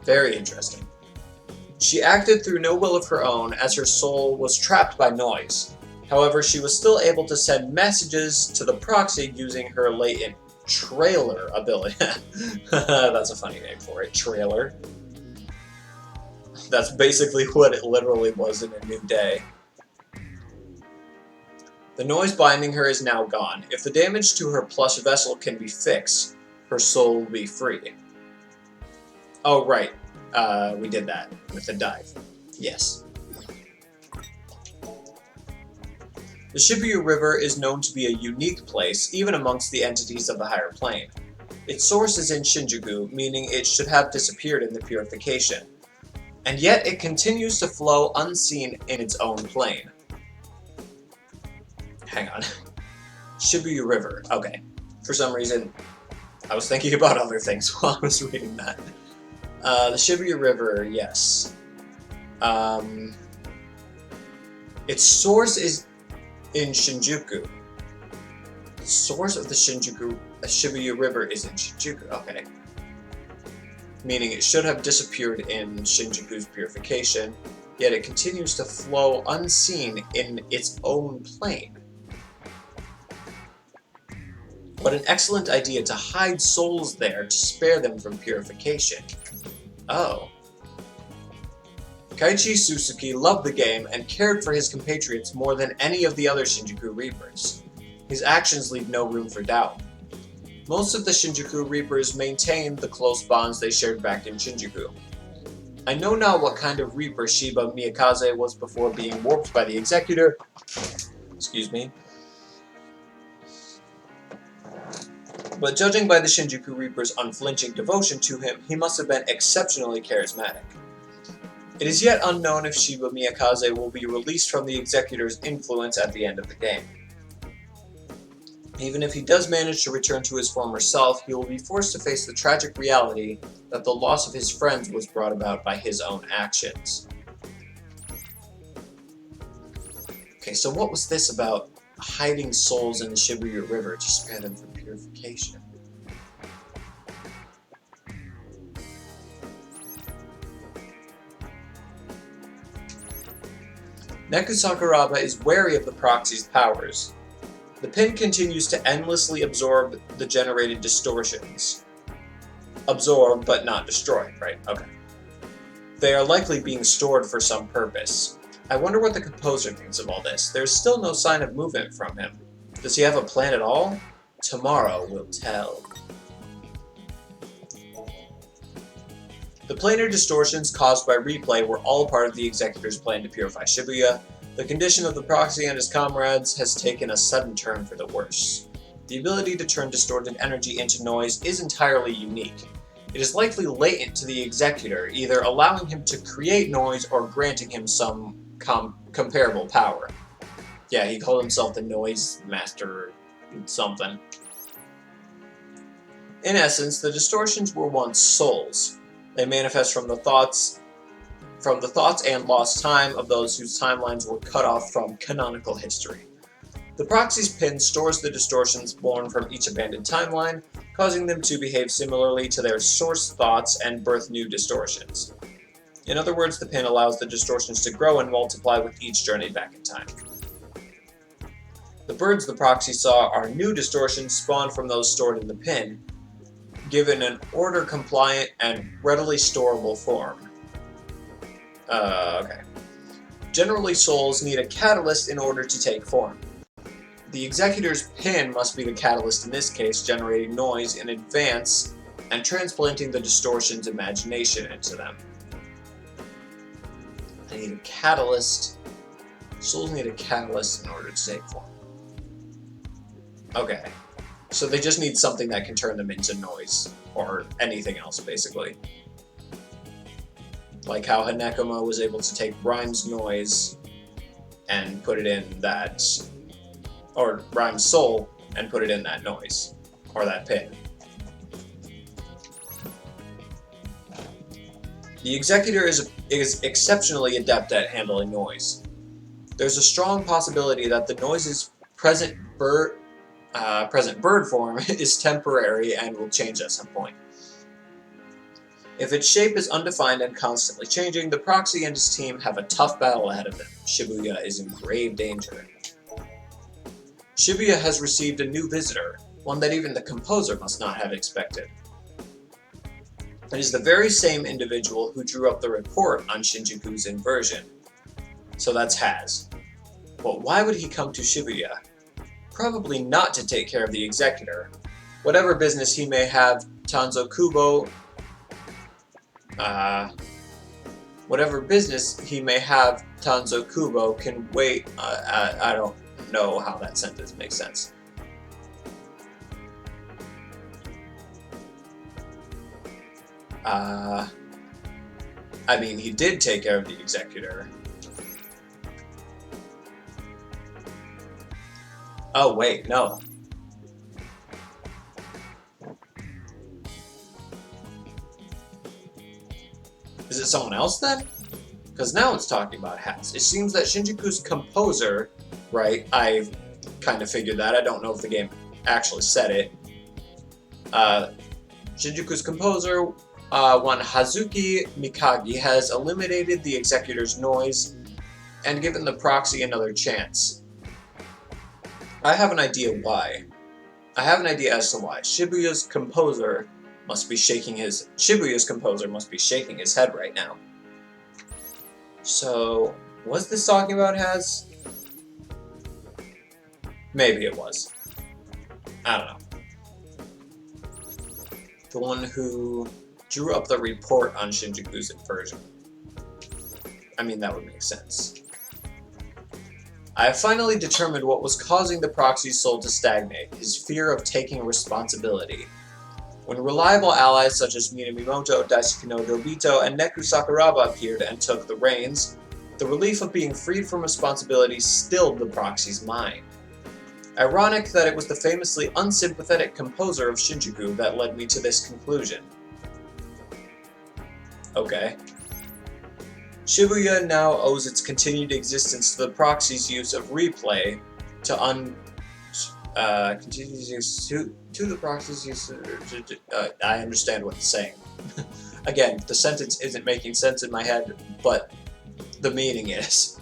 Very interesting. She acted through no will of her own as her soul was trapped by noise. However, she was still able to send messages to the proxy using her latent trailer ability. That's a funny name for it, trailer. That's basically what it literally was in A New Day. The noise binding her is now gone. If the damage to her plush vessel can be fixed, her soul will be free. Oh, right. We did that with the dive. Yes. The Shibuya River is known to be a unique place, even amongst the entities of the higher plane. Its source is in Shinjuku, meaning it should have disappeared in the purification. And yet it continues to flow unseen in its own plane. Hang on. Shibuya River. Okay. For some reason, I was thinking about other things while I was reading that. The Shibuya River, yes. Its source is in Shinjuku. The source of the Shibuya River is in Shinjuku. Okay. Meaning it should have disappeared in Shinjuku's purification, yet it continues to flow unseen in its own plane. What an excellent idea to hide souls there to spare them from purification. Oh. Kaiichi Suzuki loved the game and cared for his compatriots more than any of the other Shinjuku Reapers. His actions leave no room for doubt. Most of the Shinjuku Reapers maintained the close bonds they shared back in Shinjuku. I know not what kind of Reaper Shiba Miyakaze was before being warped by the Executor. Excuse me. But judging by the Shinjuku Reaper's unflinching devotion to him, he must have been exceptionally charismatic. It is yet unknown if Shiba Miyakaze will be released from the Executor's influence at the end of the game. Even if he does manage to return to his former self, he will be forced to face the tragic reality that the loss of his friends was brought about by his own actions. Okay, so what was this about hiding souls in the Shibuya River to spare them from purification? Neku Sakuraba is wary of the proxy's powers. The pin continues to endlessly absorb the generated distortions. Absorb, but not destroyed, right? Okay. They are likely being stored for some purpose. I wonder what the composer thinks of all this. There's still no sign of movement from him. Does he have a plan at all? Tomorrow will tell. The planar distortions caused by replay were all part of the Executor's plan to purify Shibuya. The condition of the proxy and his comrades has taken a sudden turn for the worse. The ability to turn distorted energy into noise is entirely unique. It is likely latent to the Executor, either allowing him to create noise or granting him some comparable power. Yeah, he called himself the Noise Master something. In essence, the distortions were once souls. They manifest from the thoughts and lost time of those whose timelines were cut off from canonical history. The proxy's pin stores the distortions born from each abandoned timeline, causing them to behave similarly to their source thoughts and birth new distortions. In other words, the pin allows the distortions to grow and multiply with each journey back in time. The birds the proxy saw are new distortions spawned from those stored in the pin, given an order-compliant and readily storable form. Okay. Generally, souls need a catalyst in order to take form. The Executor's pin must be the catalyst in this case, generating noise in advance and transplanting the distortion's imagination into them. I need a catalyst. Souls need a catalyst in order to take form. Okay. So they just need something that can turn them into noise, or anything else, basically. Like how Hanekoma was able to take Rhyme's noise and put it in that, or Rhyme's soul and put it in that noise, or that pin. The Executor is exceptionally adept at handling noise. There's a strong possibility that the noise's present bird form is temporary and will change at some point. If its shape is undefined and constantly changing, the proxy and his team have a tough battle ahead of them. Shibuya is in grave danger. Shibuya has received a new visitor, one that even the composer must not have expected. It is the very same individual who drew up the report on Shinjuku's inversion. So that's Haz. But why would he come to Shibuya? Probably not to take care of the Executor. Whatever business he may have, Tanzo Kubo can wait. I don't know how that sentence makes sense. I mean, he did take care of the Executor. Oh, wait, no. Is it someone else then? Because now it's talking about Haz. It seems that Shinjuku's composer, right? I've kind of figured that. I don't know if the game actually said it. Shinjuku's composer, one Hazuki Mikagi, has eliminated the Executor's noise and given the proxy another chance. I have an idea why. I have an idea as to why. Shibuya's composer must be shaking his head right now. So, was this talking about Haz? Maybe it was. I don't know. The one who drew up the report on Shinjuku's inversion. I mean, that would make sense. I have finally determined what was causing the proxy's soul to stagnate, his fear of taking responsibility. When reliable allies such as Minamimoto, Daisuke no Dobito, and Neku Sakuraba appeared and took the reins, the relief of being freed from responsibility stilled the proxy's mind. Ironic that it was the famously unsympathetic composer of Shinjuku that led me to this conclusion. Okay. Shibuya now owes its continued existence to the proxy's use of replay to the proxy's use. I understand what it's saying. Again, the sentence isn't making sense in my head, but the meaning is.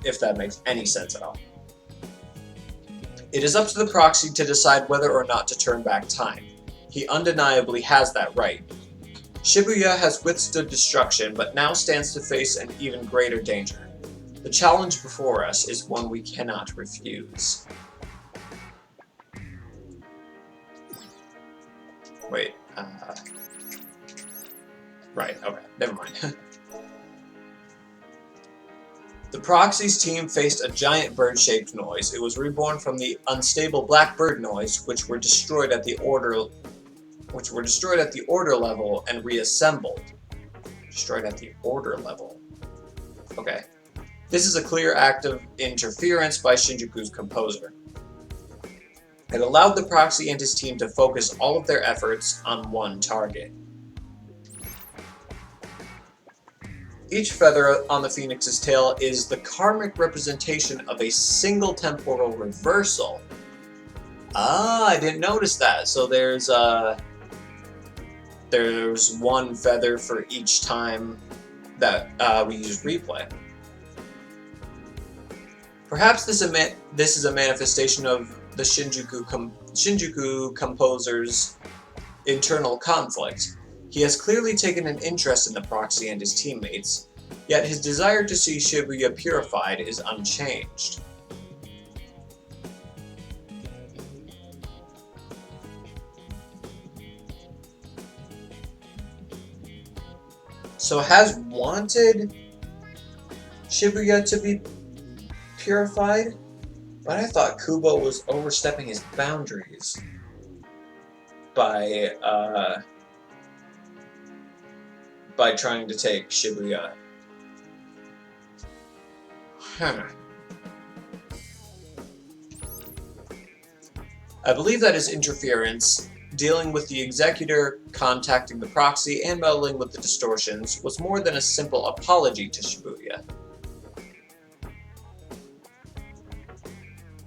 if that makes any sense at all. It is up to the proxy to decide whether or not to turn back time. He undeniably has that right. Shibuya has withstood destruction, but now stands to face an even greater danger. The challenge before us is one we cannot refuse. Wait, right, okay, never mind. The Proxy's team faced a giant bird-shaped noise. It was reborn from the unstable black bird noise, which were destroyed at the order level and reassembled. Destroyed at the order level. Okay. This is a clear act of interference by Shinjuku's composer. It allowed the Proxy and his team to focus all of their efforts on one target. Each feather on the Phoenix's tail is the karmic representation of a single temporal reversal. Ah, I didn't notice that. So there's one feather for each time that we use replay. Perhaps this is a manifestation of the Shinjuku composer's internal conflict. He has clearly taken an interest in the Proxy and his teammates, yet his desire to see Shibuya purified is unchanged. So has wanted Shibuya to be purified? But I thought Kubo was overstepping his boundaries by trying to take Shibuya. I believe that his interference, dealing with the Executor, contacting the Proxy, and meddling with the distortions, was more than a simple apology to Shibuya.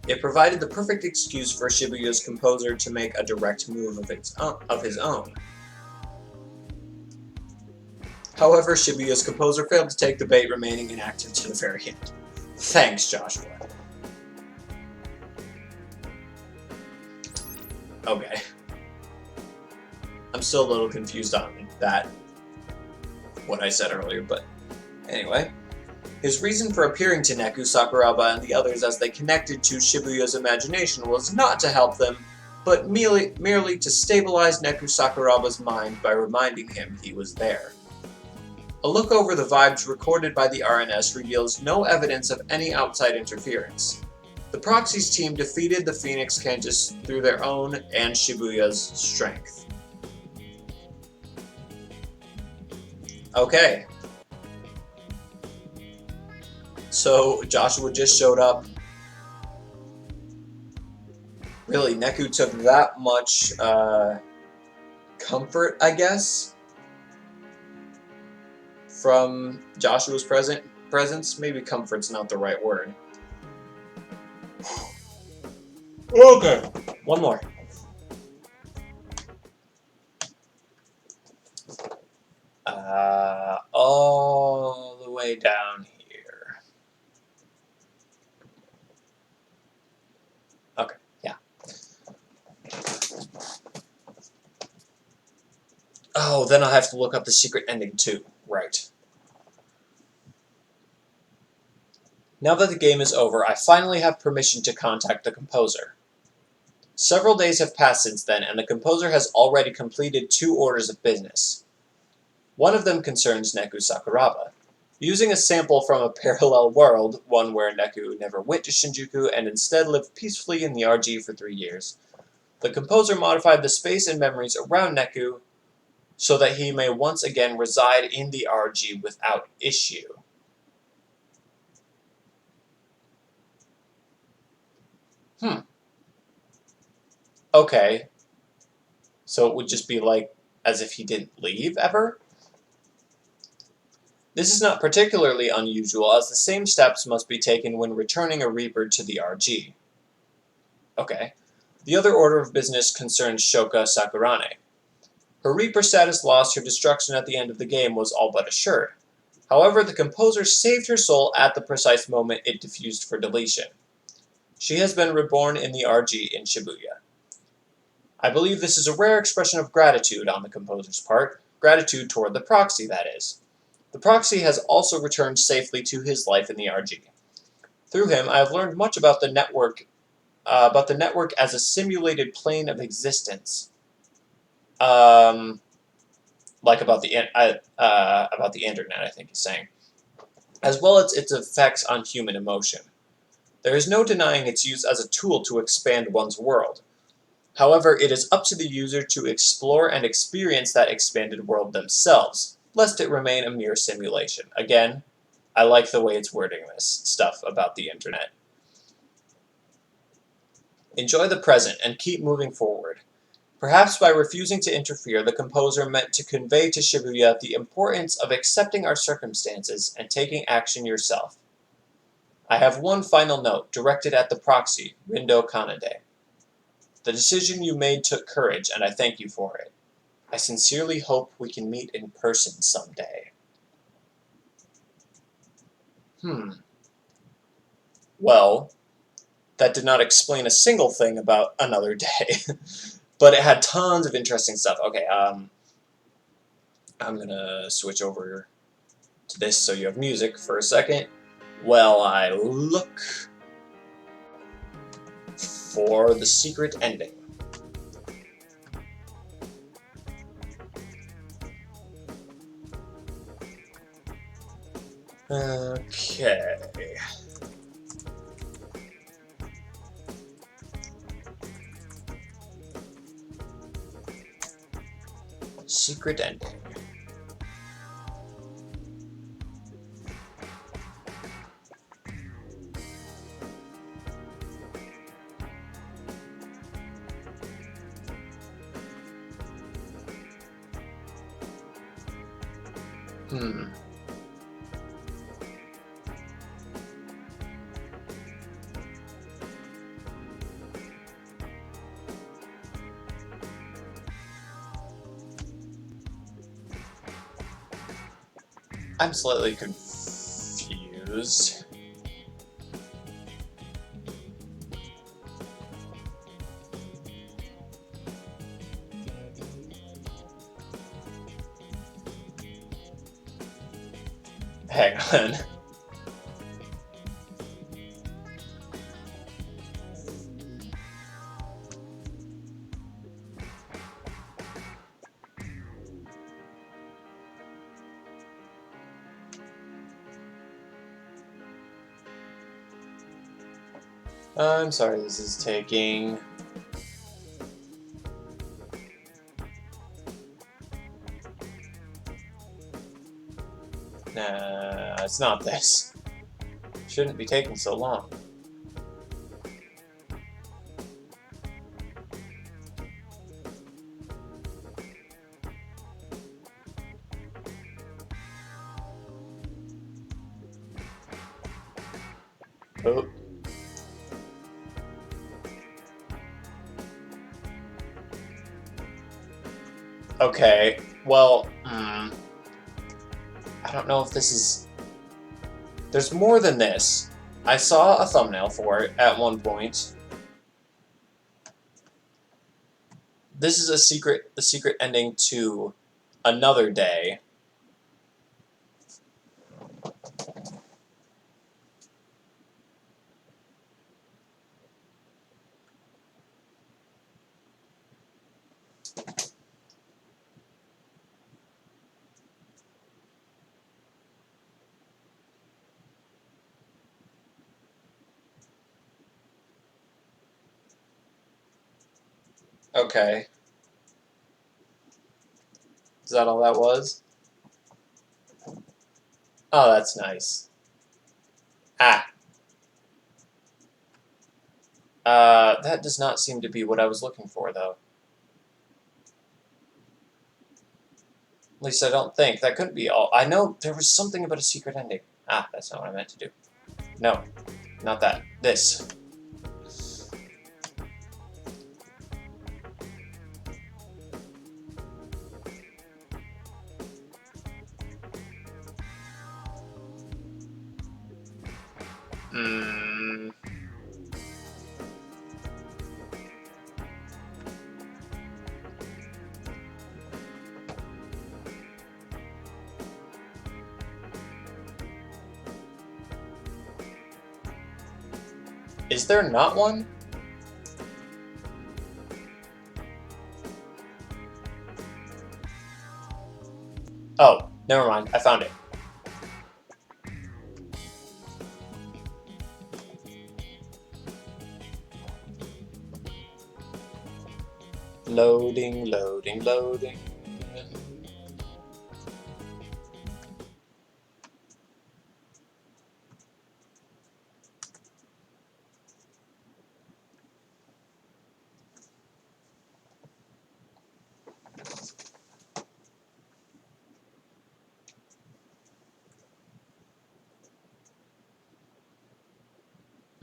It provided the perfect excuse for Shibuya's composer to make a direct move of his own. However, Shibuya's composer failed to take the bait, remaining inactive to the very end. Thanks, Joshua. Okay. I'm still a little confused on that, what I said earlier, but anyway. His reason for appearing to Neku, Sakuraba, and the others as they connected to Shibuya's imagination was not to help them, but merely to stabilize Neku Sakuraba's mind by reminding him he was there. A look over the vibes recorded by the RNS reveals no evidence of any outside interference. The Proxy's team defeated the Phoenix Cantus through their own and Shibuya's strength. Okay. So, Joshua just showed up. Really, Neku took that much comfort, I guess, from Joshua's presence. Maybe comfort's not the right word. Okay, one more. All the way down here. Okay, yeah. Oh, then I'll have to look up the secret ending too. Right. Now that the game is over, I finally have permission to contact the composer. Several days have passed since then, and the composer has already completed 2 orders of business. One of them concerns Neku Sakuraba. Using a sample from a parallel world, one where Neku never went to Shinjuku and instead lived peacefully in the RG for 3 years, the composer modified the space and memories around Neku so that he may once again reside in the RG without issue. Okay. So it would just be like as if he didn't leave ever? This is not particularly unusual, as the same steps must be taken when returning a Reaper to the RG. Okay. The other order of business concerns Shoka Sakurane. Her Reaper status lost, her destruction at the end of the game was all but assured. However, the composer saved her soul at the precise moment it diffused for deletion. She has been reborn in the RG in Shibuya. I believe this is a rare expression of gratitude on the composer's part, gratitude toward the proxy, that is. The proxy has also returned safely to his life in the RG. Through him, I have learned much about the network as a simulated plane of existence. Like about the internet, I think he's saying, as well as its effects on human emotion. There is no denying its use as a tool to expand one's world. However, it is up to the user to explore and experience that expanded world themselves, lest it remain a mere simulation. Again, I like the way it's wording this stuff about the internet. Enjoy the present and keep moving forward. Perhaps by refusing to interfere, the composer meant to convey to Shibuya the importance of accepting our circumstances and taking action yourself. I have one final note, directed at the proxy, Rindo Kanade. The decision you made took courage, and I thank you for it. I sincerely hope we can meet in person someday. Well, that did not explain a single thing about another day. But it had tons of interesting stuff. Okay, I'm gonna switch over to this so you have music for a second while I look for the secret ending. Okay. Secret ending. I'm slightly confused. Hang on. I'm sorry this is taking... Nah, it's not this. Shouldn't be taking so long. Oh. Okay, well, I don't know if this is... There's more than this. I saw a thumbnail for it at one point. This is the secret ending to Another Day. Okay. Is that all that was? Oh, that's nice. Ah. That does not seem to be what I was looking for, though. At least I don't think. That couldn't be all. I know there was something about a secret ending. Ah, that's not what I meant to do. No, not that. This. Hmm. Is there not one? Oh, never mind. I found it. Loading, loading, loading.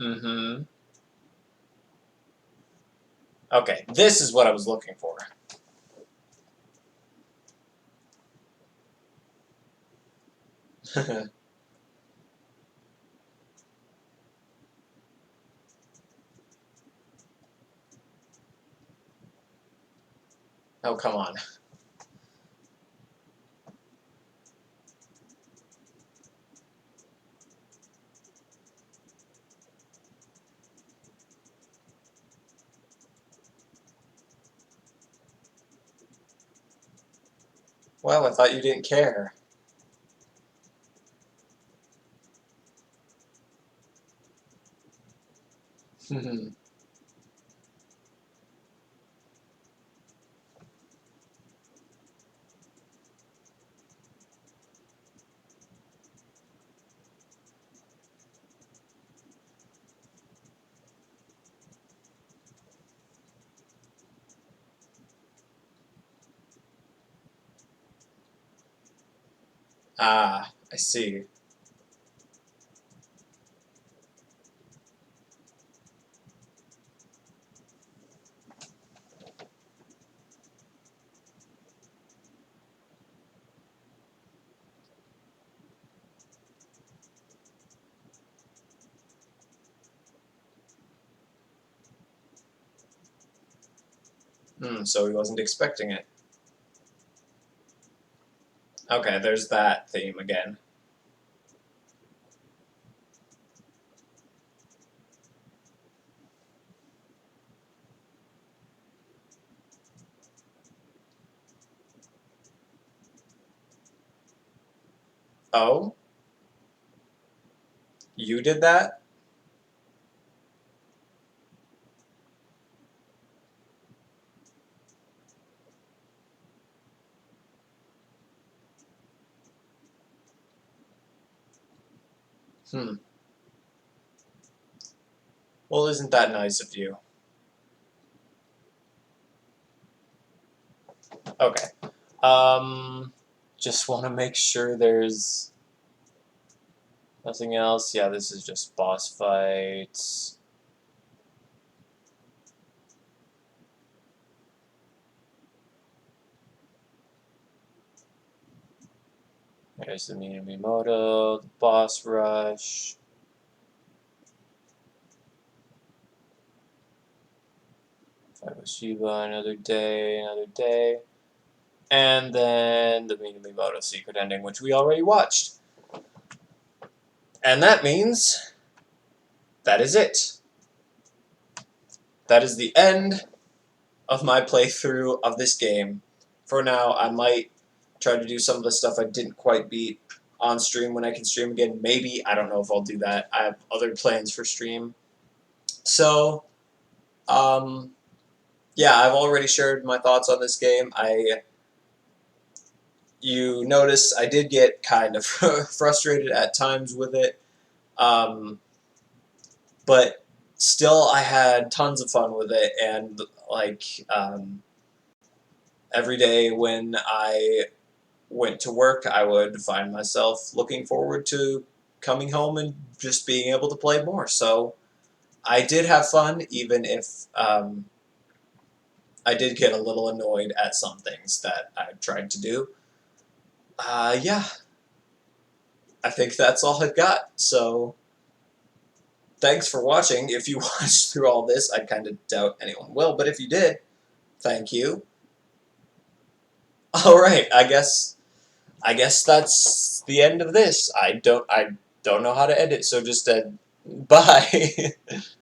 Mm-hmm. Okay, this is what I was looking for. Oh, come on. Well, I thought you didn't care. Ah, I see. So he wasn't expecting it. Okay, there's that theme again. Oh? You did that? Hmm. Well, isn't that nice of you? Okay. Just want to make sure there's nothing else. Yeah, this is just boss fights. There's the Minamimoto, the boss rush. Shiba, another day, another day. And then the Minamimoto secret ending, which we already watched. And that means that is it. That is the end of my playthrough of this game. For now, I might try to do some of the stuff I didn't quite beat on stream when I can stream again. Maybe. I don't know if I'll do that. I have other plans for stream. So, yeah, I've already shared my thoughts on this game. You notice I did get kind of frustrated at times with it, but still I had tons of fun with it, and like every day when I went to work, I would find myself looking forward to coming home and just being able to play more. So I did have fun, even if I did get a little annoyed at some things that I tried to do. Yeah, I think that's all I've got. So thanks for watching. If you watched through all this, I kind of doubt anyone will, but if you did, thank you. Alright, I guess that's the end of this. I don't know how to edit, so just bye.